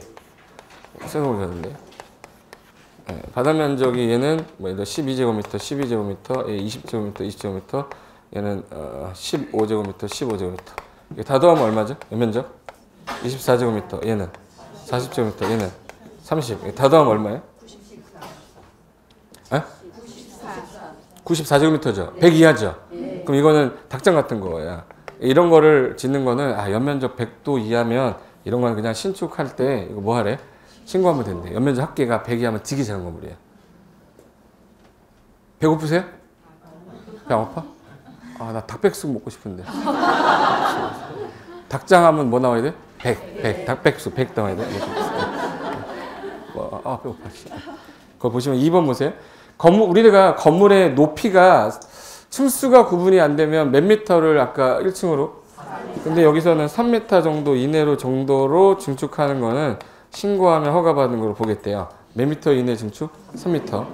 네, 바닥 면적이 얘는 뭐 12제곱미터, 12제곱미터, 20제곱미터, 20제곱미터, 얘는 15제곱미터, 15제곱미터. 이게 다 더하면 얼마죠? 면적? 24제곱미터, 얘는 40제곱미터, 얘는 30. 다 더하면 얼마예요? 94제곱미터죠. 100 이하죠. 그럼 이거는 닭장 같은 거야. 이런 거를 짓는 거는 연면적 100도 이하면 이런 거는 그냥 신축할 때 이거 뭐 하래? 신고하면 된대. 연면적 합계가 100 이하면 되게 작은 건물이에요. 배고프세요? 배 안 고파? 나 닭백숙 먹고 싶은데. 닭장 하면 뭐 나와야 돼? 100. 닭백숙 100 나와야 돼. 배고파. 그거 보시면 2번 보세요. 우리가 건물의 높이가 층수가 구분이 안 되면 몇 미터를 아까 1층으로? 근데 여기서는 3m 정도 이내로 정도로 증축하는 거는 신고하면 허가받는 걸로 보겠대요. 몇 미터 이내 증축? 3m.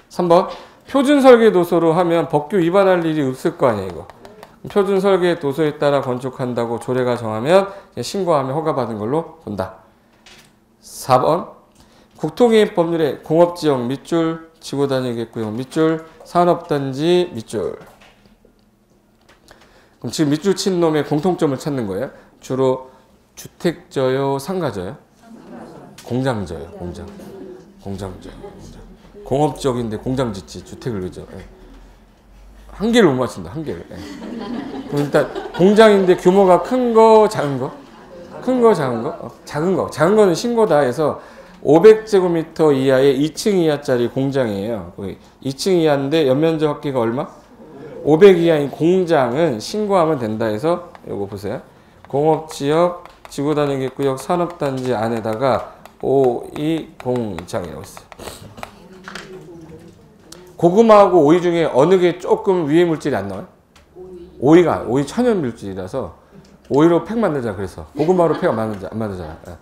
3번. 표준 설계 도서로 하면 법규 위반할 일이 없을 거 아니에요, 이거. 표준 설계 도서에 따라 건축한다고 조례가 정하면 신고하면 허가받은 걸로 본다. 4번. 국토개입 법률에 공업지역 밑줄, 지구단위계획구역 밑줄, 산업단지 밑줄. 그럼 지금 밑줄 친 놈의 공통점을 찾는 거예요. 주로 주택져요, 상가져요? 공장져요, 공장져. 공업적인데 공장 짓지, 주택을 그죠. 한 개를 못 맞춘다, 한 개를. 그럼 일단 공장인데 규모가 큰 거, 작은 거? 큰 거, 작은 거? 작은 거. 작은 거는 신고다 해서 500제곱미터 이하의 2층 이하짜리 공장이에요. 2층 이하인데 연면적 합계가 얼마? 500 이하인 공장은 신고하면 된다 해서 이거 보세요. 공업지역, 지구단위계획구역, 산업단지 안에다가 5.2공장이라고 있어요. 고구마하고 오이 중에 어느 게 조금 위에 물질이 안 나와요? 오이 천연 물질이라서 오이로 팩 만들잖아. 그래서 고구마로 팩 안 만들잖아. 그래서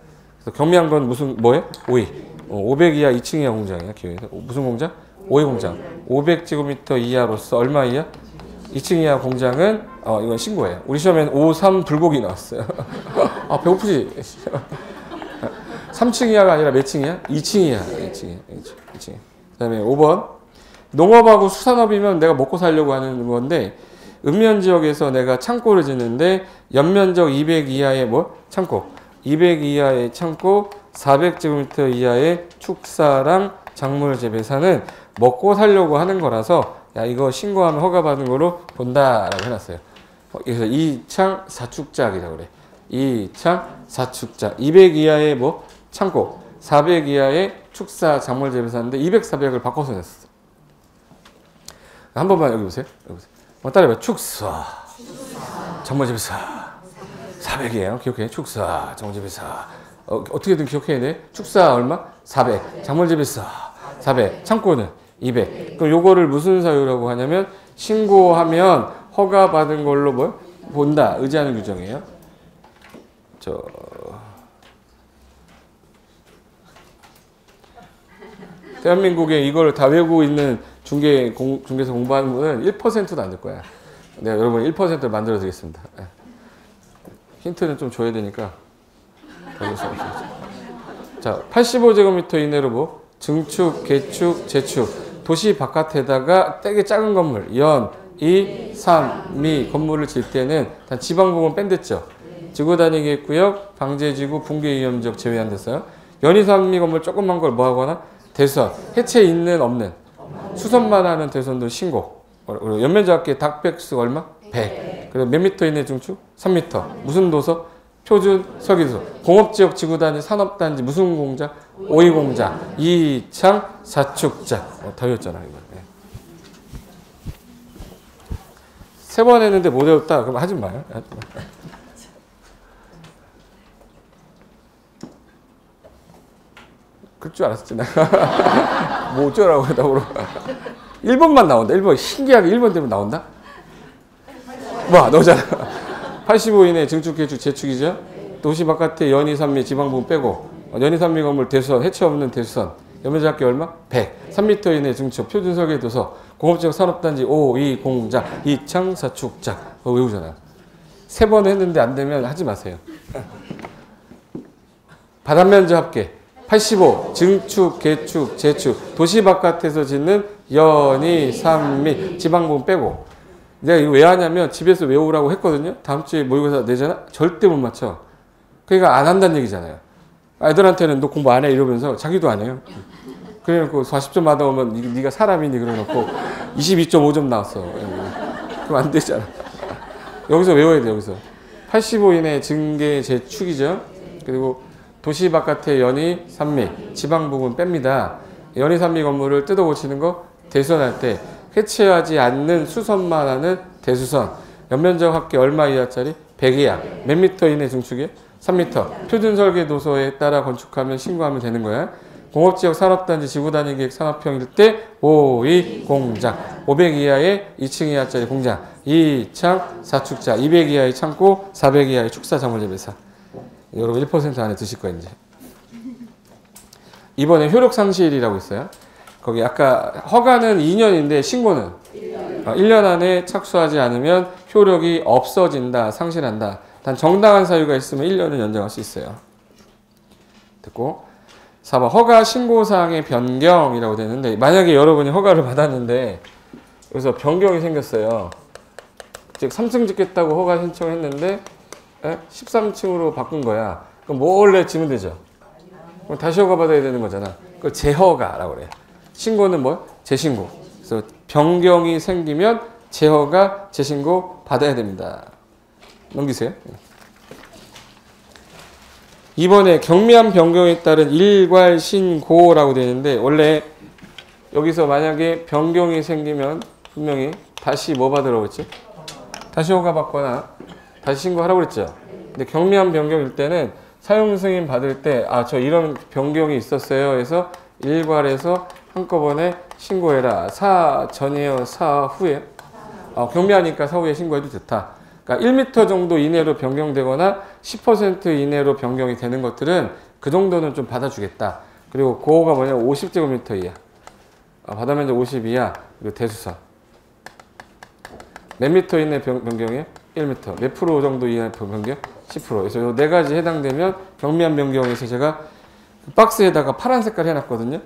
경미한 건 뭐예요? 오이. 500 이하 2층 이하 공장이야. 기억해서. 무슨 공장? 오이 공장. 500제곱미터 이하로서 얼마 이하? 2층 이하 공장은 이건 신고해요. 우리 시험에는 5.3 불고기 나왔어요. 배고프지? 3층 이하가 아니라 몇 층이야? 2층 이하. 2층. 그 다음에 5번. 농업하고 수산업이면 내가 먹고 살려고 하는 건데 읍면지역에서 내가 창고를 짓는데 연면적 200 이하의 창고. 200 이하의 창고, 400제곱미터 이하의 축사랑 작물 재배사는 먹고 살려고 하는 거라서 이거 신고하면 허가받은 거로 본다라고 해놨어요. 그래서 2창 4축작이라고 그래. 2창 4축작. 200 이하의 창고, 400 이하의 축사 작물 재배사인데 200, 400을 바꿔서 냈어. 한 번만 여기 보세요. 따라해봐. 축사, 작물 재배사. 400이에요. 기억해. 축사, 작물재배사. 어떻게든 기억해야 돼. 축사 얼마? 400. 작물재배사 400. 창고는 200. 그럼 요거를 무슨 사유라고 하냐면 신고하면 허가받은 걸로 본다. 의지하는 규정이에요. 대한민국에 이걸 다 외우고 있는 중개사 공부하는 분은 1%도 안 될 거야. 내가 여러분 1%를 만들어 드리겠습니다. 힌트는 좀 줘야 되니까. 자, 85제곱미터 이내로 증축, 개축, 재축. 도시 바깥에다가 되게 작은 건물, 연, 2, 3, 미 건물을 질 때는 단 지방공원 뺀댔죠. 지구단위계획구역, 방제지구, 붕괴위험지역 제외한 데서요. 연, 2, 3, 미 건물 조그만 걸 하거나 대선, 해체 있는 없는. 수선만 하는 대선도 신고. 그리고 연면적 합계 닭백수 얼마? 100. 그리고 몇 미터 이내 증축? 3m. 무슨 도서? 표준 설계도서. 공업지역 지구단위 산업단지 무슨 공장? 오이 공장. 2창 4축자. 다 외웠잖아 이거. 세 번 했는데 못 외웠다. 그럼 하지 마요. 그럴 줄 알았지 내가. 뭐 어쩌라고 하다 물어. 1번만 나온다. 1번 신기하게 1번 되면 나온다. 봐, 너잖아. 85 이내 증축, 개축, 재축이죠. 도시 바깥에 연희, 산미, 지방 부분 빼고 연희, 산미 건물 대수선, 해체 없는 대수선. 연면적 합계 얼마? 100. 3m 이내 증축, 표준 설계 도서, 공업지역 산업단지 5, 2, 공장, 이창, 사축자. 그거 외우잖아. 3번 했는데 안 되면 하지 마세요. 바닷면적 합계 85. 증축, 개축, 재축. 도시 바깥에서 짓는 연희, 산미, 지방 부분 빼고. 내가 이거 왜 하냐면 집에서 외우라고 했거든요. 다음 주에 모의고사 내잖아? 절대 못 맞춰. 그러니까 안 한다는 얘기잖아요. 애들한테는 너 공부 안 해 이러면서 자기도 안 해요. 그래놓고 40점 받아오면 네가 사람이니 그래놓고 22.5점 나왔어. 그럼 안 되잖아. 여기서 외워야 돼. 여기서 85 이내 증계 재축이죠. 그리고 도시 바깥의 연희, 산미, 지방 부분 뺍니다. 연희, 산미 건물을 뜯어 고치는 거 대수선할 때 해체하지 않는 수선만 하는 대수선. 연면적 합계 얼마 이하짜리? 100 이하. 몇 미터 이내 증축이에요? 3m. 표준 설계 도서에 따라 건축하면 신고하면 되는 거야. 공업지역 산업단지 지구단위 계획 산업형 일대 5, 2 공장. 500 이하의 2층 이하짜리 공장. 2창 4축자. 200 이하의 창고. 400 이하의 축사 작물재배사. 여러분 1% 안에 드실 거예요 이제. 이번에 효력 상실이라고 있어요. 거기 아까 허가는 2년인데 신고는 1년 안에 착수하지 않으면 효력이 없어진다, 상실한다. 단 정당한 사유가 있으면 1년은 연장할 수 있어요. 됐고 4번 허가 신고사항의 변경이라고 되는데 만약에 여러분이 허가를 받았는데 여기서 변경이 생겼어요. 즉 3층 짓겠다고 허가 신청했는데 13층으로 바꾼 거야. 그럼 몰래 지면 되죠. 그럼 다시 허가 받아야 되는 거잖아. 그걸 재허가라고 그래요. 신고는 뭐? 재신고. 그래서 변경이 생기면 재허가, 재신고 받아야 됩니다. 넘기세요. 이번에 경미한 변경에 따른 일괄 신고라고 되는데 원래 여기서 만약에 변경이 생기면 분명히 다시 뭐 받으라고 했지? 다시 허가 받거나 다시 신고하라고 그랬죠. 근데 경미한 변경일 때는 사용 승인 받을 때 저 이런 변경이 있었어요 해서 일괄해서 한꺼번에 신고해라. 사 전이에요? 사 후에요? 경미하니까 사후에 신고해도 좋다. 그러니까 1m 정도 이내로 변경되거나 10% 이내로 변경이 되는 것들은 그 정도는 좀 받아주겠다. 그리고 그거가 뭐냐면 50제곱미터 이하. 바다면적 50 이하. 그리고 대수선. 몇 미터 이내 변경이에요? 1m. 몇 프로 정도 이하 변경? 10%. 그래서 이 네 가지 해당되면 경미한 변경에서 제가 박스에다가 파란 색깔 해놨거든요.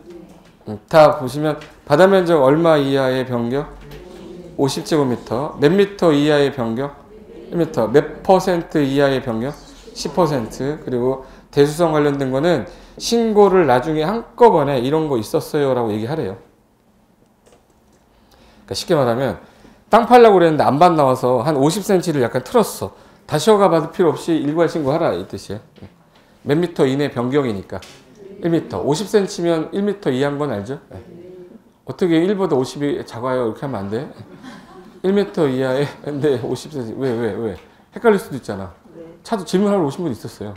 다 보시면 바다면적 얼마 이하의 변경? 50제곱미터. 몇 미터 이하의 변경? 1m. 몇 퍼센트 이하의 변경? 10%. 그리고 대수선 관련된 거는 신고를 나중에 한꺼번에 이런 거 있었어요 라고 얘기하래요. 그러니까 쉽게 말하면 땅 팔려고 그랬는데 안반 나와서 한 50cm를 약간 틀었어. 다시 허가 받을 필요 없이 일괄 신고하라 이 뜻이에요. 몇 미터 이내 변경이니까. 1m. 50cm면 1m 이하인 건 알죠? 어떻게 1보다 50이 작아요? 이렇게 하면 안 돼. 1m 이하에 근데 50cm. 왜? 헷갈릴 수도 있잖아. 차도 질문하러 오신 분 있었어요.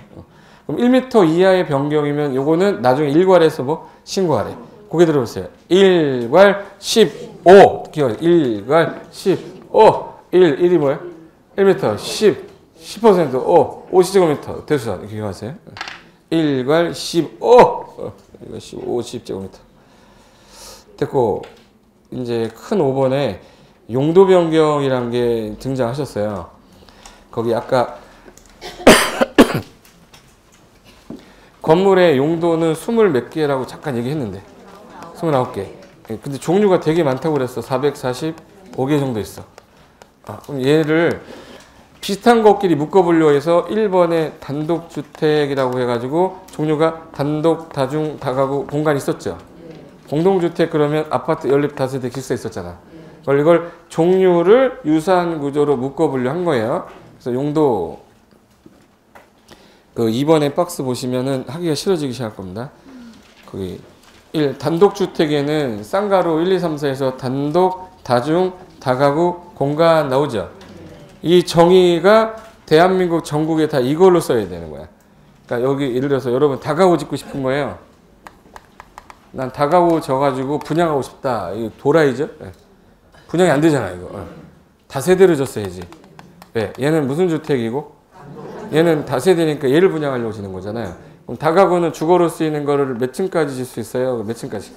그럼 1m 이하의 변경이면 요거는 나중에 일괄해서 뭐 신고하래. 고개 들어보세요. 일괄 15. 기억. 일괄 15. 1이 뭐예요? 1m. 10% 5. 50제곱미터. 대수선. 이렇게 기억하세요. 일괄 15. 50제곱미터. 됐고 이제 큰 5번에 용도 변경이라는 게 등장하셨어요. 거기 아까 건물의 용도는 20 몇 개라고 잠깐 얘기했는데 29개. 근데 종류가 되게 많다고 그랬어. 445개 정도 있어. 그럼 얘를 비슷한 것끼리 묶어보려 해서 1번에 단독주택이라고 해가지고 종류가 단독, 다중, 다가구 공간이 있었죠. 공동주택 그러면 아파트 연립 다세대 기숙사 있었잖아. 이걸 종류를 유사한 구조로 묶어보려 한 거예요. 그래서 용도 그 2번에 박스 보시면은 하기가 싫어지기 시작할 겁니다. 거기 1. 단독주택에는 쌍가루 1, 2, 3, 4에서 단독, 다중, 다가구 공간 나오죠. 이 정의가 대한민국 전국에 다 이걸로 써야 되는 거야. 그러니까 여기 예를 들어서 여러분 다가구 짓고 싶은 거예요. 난 다가구 져가지고 분양하고 싶다. 이거 도라이죠? 분양이 안 되잖아 이거. 다세대로 졌어야지. 왜? 얘는 무슨 주택이고? 얘는 다세대니까 얘를 분양하려고 지는 거잖아요. 그럼 다가구는 주거로 쓰이는 거를 몇 층까지 질 수 있어요? 몇 층까지?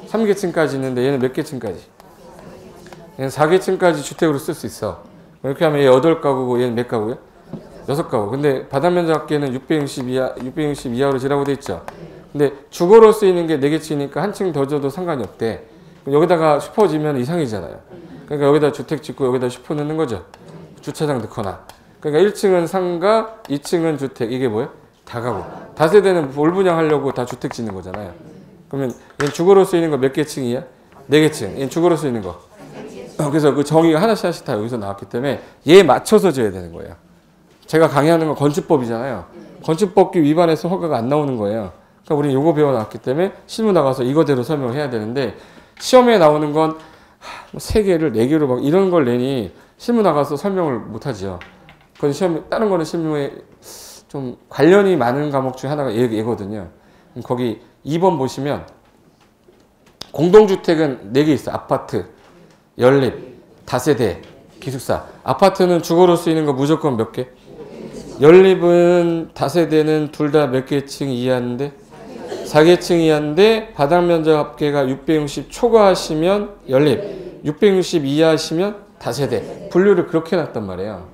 3계층까지 있는데 얘는 몇 계층까지? 얘는 4계층까지 주택으로 쓸 수 있어. 이렇게 하면 얘 8가구고 얘는 몇 가구요? 6가구. 근데 바닥면적계는 660 이하로 지라고 돼 있죠. 근데 주거로 쓰이는 게 4개층이니까 한 층 더 줘도 상관이 없대. 여기다가 슈퍼 지면 이상이잖아요. 그러니까 여기다 주택 짓고 여기다 슈퍼 넣는 거죠. 주차장 넣거나. 그러니까 1층은 상가, 2층은 주택. 이게 뭐예요? 다가구. 다세대는 뭘 분양하려고 다 주택 짓는 거잖아요. 그러면 얘는 주거로 쓰이는 거 몇 개층이야? 4개층. 얘는 주거로 쓰이는 거. 그래서 그 정의가 하나씩 다 여기서 나왔기 때문에 얘에 맞춰서 줘야 되는 거예요. 제가 강의하는 건 건축법이잖아요. 건축법규 위반해서 허가가 안 나오는 거예요. 그러니까 우리는 요거 배워놨기 때문에 실무 나가서 이거대로 설명을 해야 되는데 시험에 나오는 건 3개를 4개로 막 이런 걸 내니 실무 나가서 설명을 못 하지요. 그건 시험에, 다른 거는 실무에 좀 관련이 많은 과목 중에 하나가 얘거든요. 거기 2번 보시면 공동주택은 4개 있어. 아파트, 연립, 다세대, 기숙사. 아파트는 주거로 쓰이는 거 무조건 몇 개? 연립은 다세대는 둘 다 몇 개층 이하인데 4계층 이하인데 바닥 면적 합계가 660 초과하시면 연립, 660 이하시면 다세대. 분류를 그렇게 해놨단 말이에요.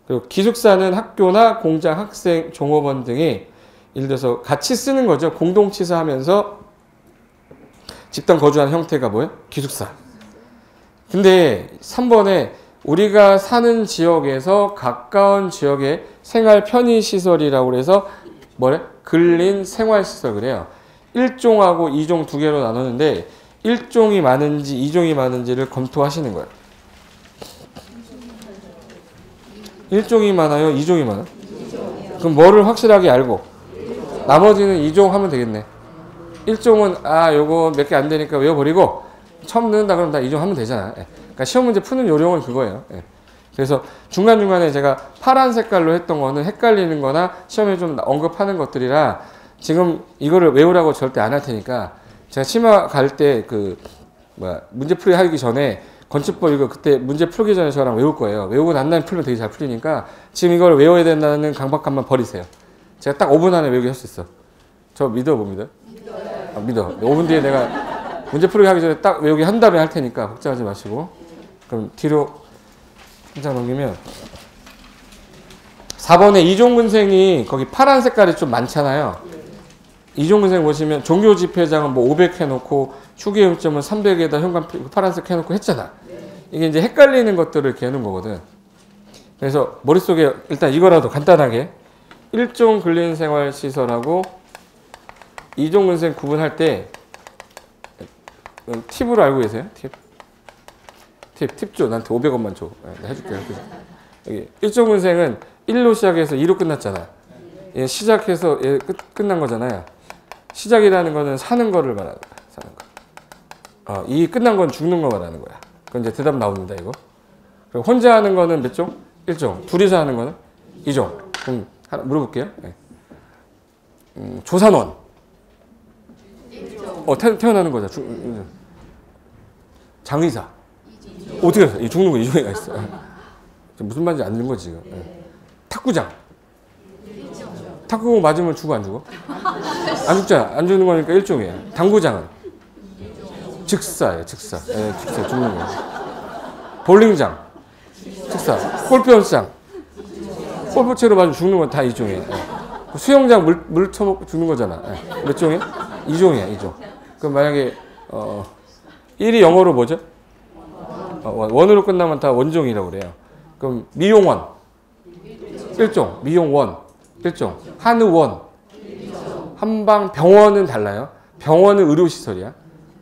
그리고 기숙사는 학교나 공장, 학생, 종업원 등이 예를 들어서 같이 쓰는 거죠. 공동치사하면서 집단 거주하는 형태가 뭐예요? 기숙사. 근데 3번에 우리가 사는 지역에서 가까운 지역의 생활 편의시설이라고 해서 뭐래? 근린 생활시설 그래요. 1종하고 2종 두 개로 나누는데 1종이 많은지 2종이 많은지를 검토하시는 거예요. 1종이 많아요? 2종이 많아요? 그럼 뭐를 확실하게 알고 나머지는 2종 하면 되겠네. 1종은 요거 몇 개 안 되니까 외워버리고 처음 넣는다 그러면 다 2종 하면 되잖아. 그러니까 시험 문제 푸는 요령은 그거예요. 그래서 중간중간에 제가 파란 색깔로 했던 거는 헷갈리는 거나 시험에 좀 언급하는 것들이라 지금 이거를 외우라고 절대 안 할 테니까 제가 치마 갈 때 문제풀이 하기 전에 건축법 이거 그때 문제 풀기 전에 저랑 외울 거예요. 외우고 난 다음에 풀면 되게 잘 풀리니까 지금 이걸 외워야 된다는 강박감만 버리세요. 제가 딱 5분 안에 외우게 할 수 있어. 저 믿어 못 믿어요? 믿어. 5분 뒤에 내가 문제 풀기 하기 전에 딱 외우게 한 다음에 할 테니까 걱정하지 마시고. 그럼 뒤로 한 장 넘기면 4번에 이종근생이 거기 파란 색깔이 좀 많잖아요. 이종근생 보시면 종교 집회장은 뭐 500 해놓고 휴게용점은 300에다 현관 파란색 해놓고 했잖아. 이게 이제 헷갈리는 것들을 이렇게 해놓은 거거든. 그래서 머릿속에 일단 이거라도 간단하게 1종 근린생활시설하고 2종 근생 구분할 때 팁으로 알고 계세요? 팁 줘. 나한테 500원만 줘. 내가 해줄게. 여기 1종 근생은 1로 시작해서 2로 끝났잖아. 얘 시작해서 얘 끝난 거잖아요. 시작이라는 거는 사는 거를 말하는 거야. 사는 거. 이 끝난 건 죽는 거 말하는 거야. 그럼 이제 대답 나옵니다, 이거. 그리고 혼자 하는 거는 몇 종? 1종. 둘이서 하는 거는 2종. 그럼 하나 물어볼게요. 조산원. 태어나는 거죠. 장의사. 어떻게 해서? 죽는 거 2종이가 있어. 무슨 말인지 안 듣는 거지, 지금. 탁구장. 탁구공 맞으면 죽어, 안 죽어? 안 죽잖아. 안 죽는 거니까 1종이에요. 당구장은? 즉사예요, 즉사. 즉사, 죽는 거예요. 볼링장. 즉사. 골프연습장. 골프채로 맞으면 죽는 건 다 2종이에요. 수영장 물 쳐먹고 죽는 거잖아. 몇 종이에요? 2종이야, 2종. 그럼 만약에, 1이 영어로 뭐죠? 원으로 끝나면 다 원종이라고 그래요. 그럼 미용원. 1종. 미용원. 1종. 한의원. 한방 병원은 달라요. 병원은 의료시설이야.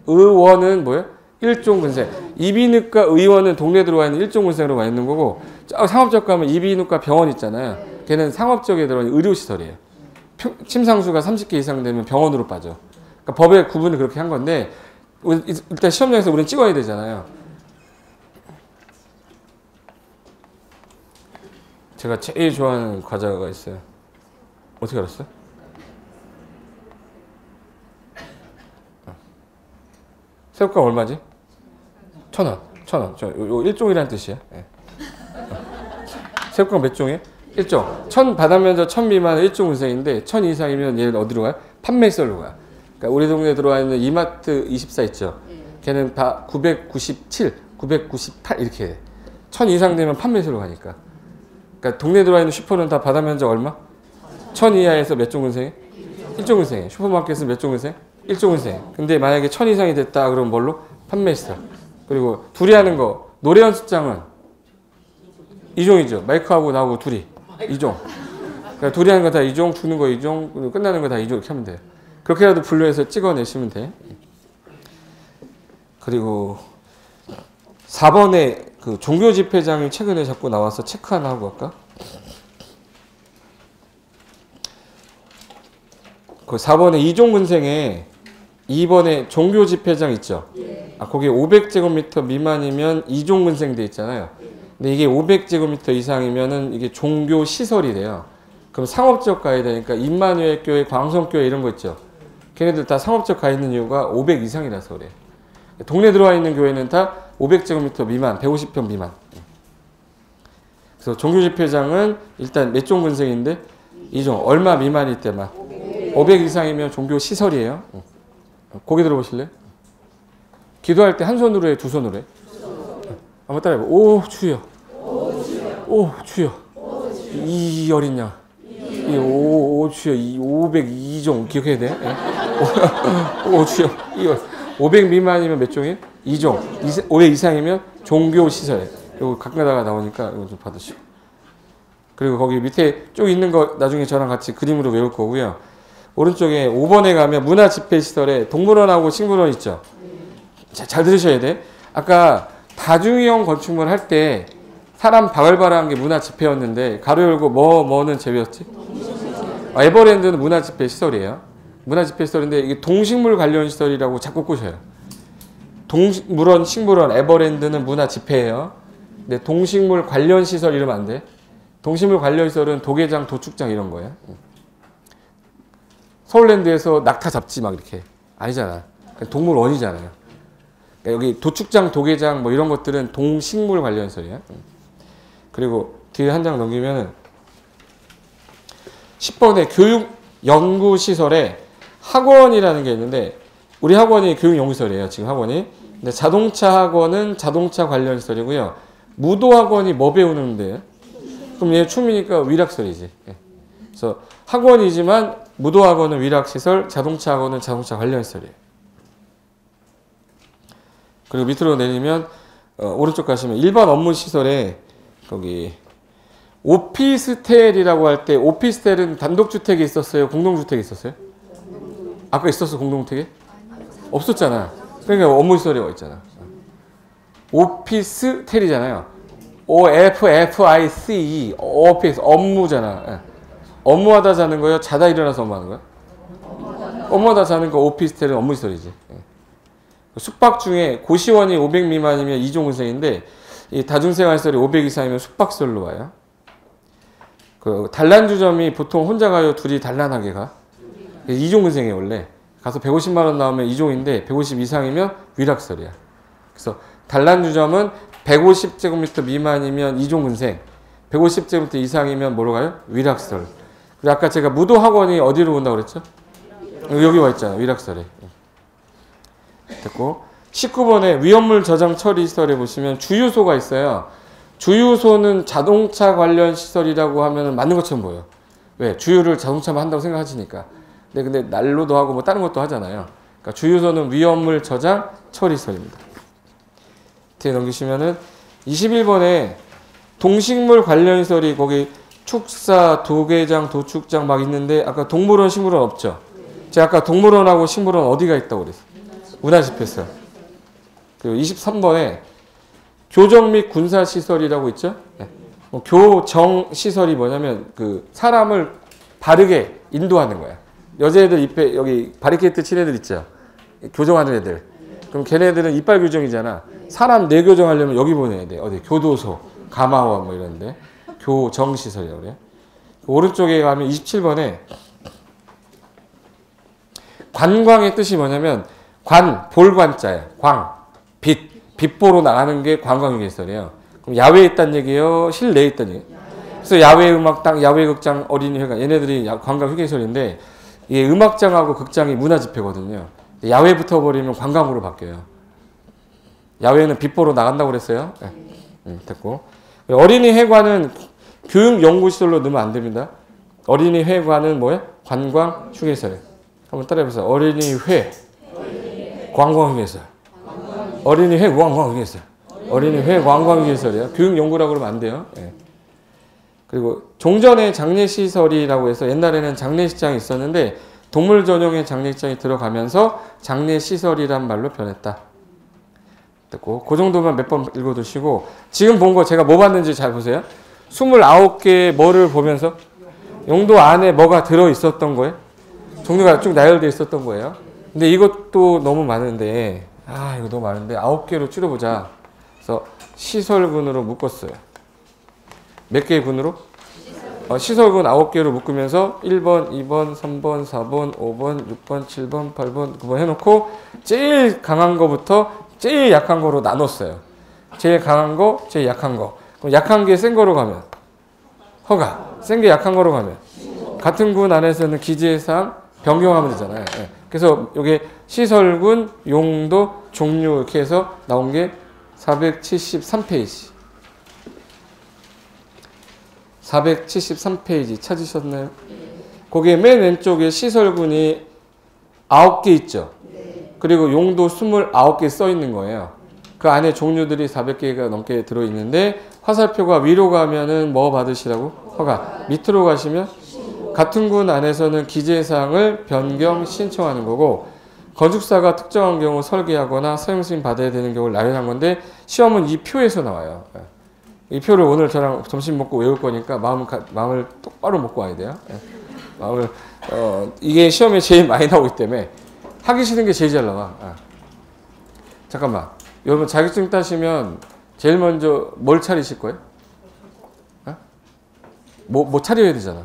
의원은 뭐예요? 1종 근생. 이비인후과 의원은 동네 들어와 있는 1종 근생으로 와 있는 거고 상업적 가면 이비인후과 병원 있잖아요. 걔는 상업적에 들어가 있는 의료시설이에요. 침상수가 30개 이상 되면 병원으로 빠져. 그러니까 법의 구분을 그렇게 한 건데 일단 시험장에서 우리는 찍어야 되잖아요. 제가 제일 좋아하는 과자가 있어요. 어떻게 알았어요? 새우깡 얼마지? 1,000원. 1,000원. 요 1종이라는 뜻이야. 세국가 몇 종이에요? 1종. 1000 바닥면적 1000 미만은 1종 운생인데 1000 이상이면 얘는 어디로 가요? 판매시설로 가요. 그러니까 우리 동네에 들어와 있는 이마트 24 있죠. 걔는 다 997, 998 이렇게 해. 1000 이상 되면 판매시설로 가니까. 그러니까 동네에 들어와 있는 슈퍼는 다 바닥면적 얼마? 1000 이하에서 몇 종 운생해? 1종 운생해. 슈퍼마켓은 몇 종 운생? 1종 운생. 근데 만약에 1000 이상이 됐다 그러면 뭘로? 판매시설. 그리고 둘이 하는 거 노래 연습장은 2종이죠. 마이크하고 나하고 둘이 2종. 그러니까 둘이 하는 거 다 2종, 주는 거 2종, 그리고 끝나는 거 다 2종 이렇게 하면 돼요. 그렇게라도 분류해서 찍어내시면 돼. 그리고 4번에 그 종교집회장이 최근에 자꾸 나와서 체크 하나 하고 갈까? 그 4번에 이종근생에 2번에 종교집회장 있죠? 거기에 500제곱미터 미만이면 이종근생 돼 있잖아요. 근데 이게 500제곱미터 이상이면은 이게 종교시설이래요. 그럼 상업지역 가야 되니까 임마누엘 교회, 광성교회 이런 거 있죠? 걔네들 다 상업지역 가 있는 이유가 500 이상이라서 그래. 동네 들어와 있는 교회는 다 500제곱미터 미만, 150평 미만. 그래서 종교집회장은 일단 몇 종 근생인데 2종. 얼마 미만일 때만. 500 이상이면 종교시설이에요. 고개 들어보실래요? 기도할 때 한 손으로 해, 두 손으로 해? 한번 따라해봐. 오 주여. 오 주여. 이 어린 양. 오 주여. 이 502종 기억해야 돼. 오 주여. 500 미만이면 몇 종이에요? 2종. 500 이상이면 종교시설. 이거 가끔가다가 나오니까 이거 좀 받으시고. 그리고 거기 밑에 쭉 있는 거 나중에 저랑 같이 그림으로 외울 거고요. 오른쪽에 5번에 가면 문화집회시설에 동물원하고 식물원 있죠? 잘 들으셔야 돼. 아까 다중이용 건축물 할 때 사람 바글바글한 게 문화집회였는데 가로 열고 뭐는 제외였지? 에버랜드는 문화집회시설이에요. 문화집회시설인데 이게 동식물 관련 시설이라고 자꾸 꼬셔요. 동물원, 식물원, 에버랜드는 문화집회예요. 근데 동식물 관련 시설 이러면 안 돼. 동식물 관련 시설은 도개장, 도축장 이런 거예요. 서울랜드에서 낙타 잡지 막 이렇게 아니잖아. 동물원이잖아요. 그러니까 여기 도축장, 도개장 뭐 이런 것들은 동식물 관련 시설이야. 그리고 뒤에 한 장 넘기면 10번에 교육연구시설에 학원이라는 게 있는데 우리 학원이 교육연구시설이에요. 지금 학원이. 근데 자동차 학원은 자동차 관련 시설이고요. 무도학원이 뭐 배우는데요? 그럼 얘 춤이니까 위락시설이지. 그래서 학원이지만 무도학원은 위락시설, 자동차 학원은 자동차 관련 시설이에요. 그리고 밑으로 내리면 오른쪽 가시면 일반 업무시설에 거기 오피스텔이라고 할 때 오피스텔은 단독주택이 있었어요? 공동주택이 있었어요? 아까 있었어 공동주택이? 없었잖아. 그러니까 업무시설이 있잖아. 오피스텔이잖아요. OFFICE 오피스 업무잖아. 업무하다 자는 거예요? 자다 일어나서 업무하는 거야? 업무하다 자는 거 오피스텔은 업무시설이지. 숙박 중에 고시원이 500 미만이면 2종 근생인데 이 다중생활시설이 500 이상이면 숙박시설로 와요. 그 단란주점이 보통 혼자 가요? 둘이 단란하게 가? 2종 근생이에요 원래. 가서 150만 원 나오면 2종인데 150 이상이면 위락시설이야. 그래서 단란주점은 150제곱미터 미만이면 2종 근생, 150제곱미터 이상이면 뭐로 가요? 위락시설. 그리고 아까 제가 무도학원이 어디로 온다고 그랬죠? 여기 와 있잖아. 위락시설에. 됐고 19번에 위험물 저장 처리 시설에 보시면 주유소가 있어요. 주유소는 자동차 관련 시설이라고 하면 맞는 것처럼 보여요. 왜? 주유를 자동차만 한다고 생각하시니까. 근데 난로도 하고 뭐 다른 것도 하잖아요. 그러니까 주유소는 위험물 저장 처리 시설입니다. 뒤에 넘기시면은 21번에 동식물 관련 시설이 거기 축사, 도개장, 도축장 막 있는데 아까 동물원, 식물원 없죠? 제가 아까 동물원하고 식물원 어디가 있다고 그랬어요? 문화집회시설. 그리고 23번에 교정 및 군사시설이라고 있죠? 네. 교정시설이 뭐냐면 그 사람을 바르게 인도하는 거야. 여자애들 입에 여기 바리케이트 친 애들 있죠? 교정하는 애들. 그럼 걔네들은 이빨 교정이잖아. 사람 뇌 교정하려면 여기 보내야 돼. 어디? 교도소, 가마원 뭐 이런데. 교정시설이라고 그래요. 오른쪽에 가면 27번에 관광의 뜻이 뭐냐면 관, 볼관자예요. 광, 빛 보러 나가는 게 관광시설이에요. 그럼 야외에 있다는 얘기예요? 실내에 있다는 얘기예요? 그래서 야외 음악당, 야외 극장, 어린이회관 얘네들이 관광 휴게소인데 이게 음악장하고 극장이 문화 집회거든요. 야외 붙어버리면 관광으로 바뀌어요. 야외는 빛보러 나간다고 그랬어요. 네. 됐고. 어린이회관은 교육연구시설로 넣으면 안 됩니다. 어린이회관은 뭐예요? 관광 휴게소예요. 한번 따라해보세요. 어린이회, 관광휴게소. 어린이회, 관광휴게소. 어린이회, 관광휴게소예요. 교육연구라고 그러면 안 돼요. 네. 그리고 종전에 장례시설이라고 해서 옛날에는 장례식장이 있었는데 동물 전용의 장례식장이 들어가면서 장례시설이란 말로 변했다. 됐고, 그 정도만 몇 번 읽어두시고 지금 본 거 제가 뭐 봤는지 잘 보세요. 29개의 뭐를 보면서 용도 안에 뭐가 들어있었던 거예요. 종류가 쭉 나열되어 있었던 거예요. 근데 이것도 너무 많은데 이거 너무 많은데 9개로 줄여보자. 그래서 시설군으로 묶었어요. 몇 개의 군으로? 시설군 9개로 묶으면서 1번, 2번, 3번, 4번, 5번, 6번, 7번, 8번, 9번 해놓고 제일 강한 거부터 제일 약한 거로 나눴어요. 제일 강한 거, 제일 약한 거. 그럼 약한 게 센 거로 가면 허가, 센 게 약한 거로 가면 같은 군 안에서는 기재사항 변경하면 되잖아요. 네. 그래서 이게 시설군, 용도, 종류 이렇게 해서 나온 게 473페이지. 473페이지 찾으셨나요? 거기에 맨 왼쪽에 시설군이 9개 있죠. 그리고 용도 29개 써 있는 거예요. 그 안에 종류들이 400개가 넘게 들어있는데 화살표가 위로 가면은 뭐 받으시라고? 허가. 밑으로 가시면 같은 군 안에서는 기재사항을 변경 신청하는 거고 건축사가 특정한 경우 설계하거나 사용승인 받아야 되는 경우를 나열한 건데 시험은 이 표에서 나와요. 이 표를 오늘 저랑 점심 먹고 외울 거니까 마음을 똑바로 먹고 와야 돼요. 마음을 이게 시험에 제일 많이 나오기 때문에 하기 싫은 게 제일 잘 나와. 잠깐만. 여러분 자격증 따시면 제일 먼저 뭘 차리실 거예요? 뭐 차려야 되잖아.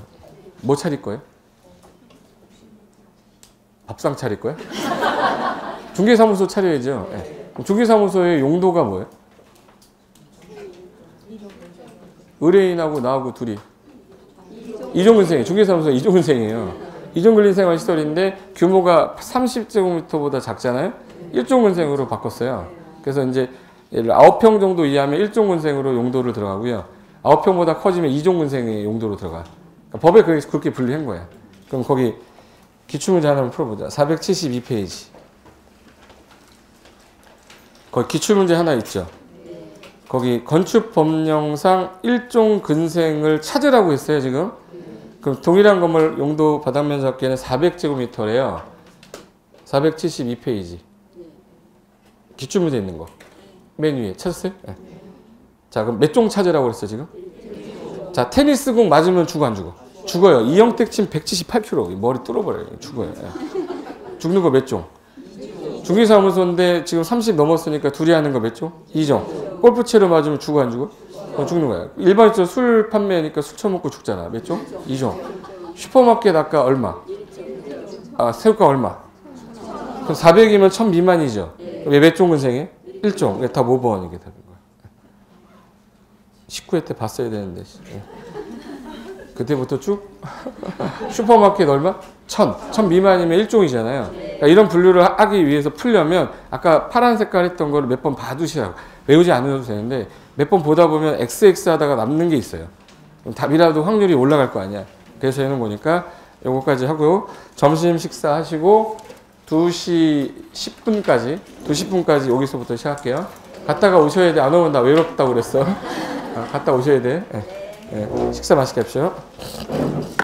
뭐 차릴 거예요? 밥상 차릴 거예요? 중개사무소 차려야죠. 네. 중개사무소의 용도가 뭐예요? 의뢰인하고 나하고 둘이 이종근생, 중개사무소 이종근생이에요. 이종근생활시설인데 규모가 30제곱미터보다 작잖아요. 1종근생으로 바꿨어요. 그래서 이제 9평 정도 이하면 1종근생으로 용도를 들어가고요. 9평보다 커지면 2종근생의 용도로 들어가. 그러니까 법에 그렇게 분리한 거야. 그럼 거기 기출문제 하나 풀어보자. 472페이지. 거기 기출문제 하나 있죠. 거기 건축법령상 1종근생을 찾으라고 했어요, 지금. 그럼 동일한 건물 용도 바닥면적계는 400제곱미터래요. 472페이지. 기출문제 있는 거. 맨 위에 찾았어요? 네. 자, 그럼 몇 종 찾으라고 그랬어, 지금? 자, 테니스공 맞으면 죽어, 안 죽어? 죽어요. 이영택 침 178kg. 머리 뚫어버려요. 죽어요. 네. 죽는 거 몇 종? 중개사무소인데 지금 30 넘었으니까 둘이 하는 거 몇 종? 2종. 골프채로 맞으면 죽어, 안 죽어? 죽는 거야. 일반적으로 술 판매니까 술 처먹고 죽잖아. 몇 종? 2종. 슈퍼마켓 아까 얼마? 새우가 얼마? 그럼 400이면 1000 미만이죠. 왜 몇 종 근생해? 1종. 이게 다 5번 이게 답인 거야. 19회 때 봤어야 되는데. 그때부터 쭉 슈퍼마켓 얼마? 1000 미만이면 1종이잖아요. 그러니까 이런 분류를 하기 위해서 풀려면 아까 파란 색깔 했던 거를 몇 번 봐두시라고. 외우지 않으셔도 되는데 몇 번 보다 보면 XX 하다가 남는 게 있어요. 그럼 답이라도 확률이 올라갈 거 아니야. 그래서 해놓은 거니까 요거까지 하고 점심 식사하시고 2시 10분까지 2시 10분까지 여기서부터 시작할게요. 갔다가 오셔야 돼. 안 오면 나 외롭다고 그랬어. 갔다 오셔야 돼. 네. 식사 맛있게 합시오.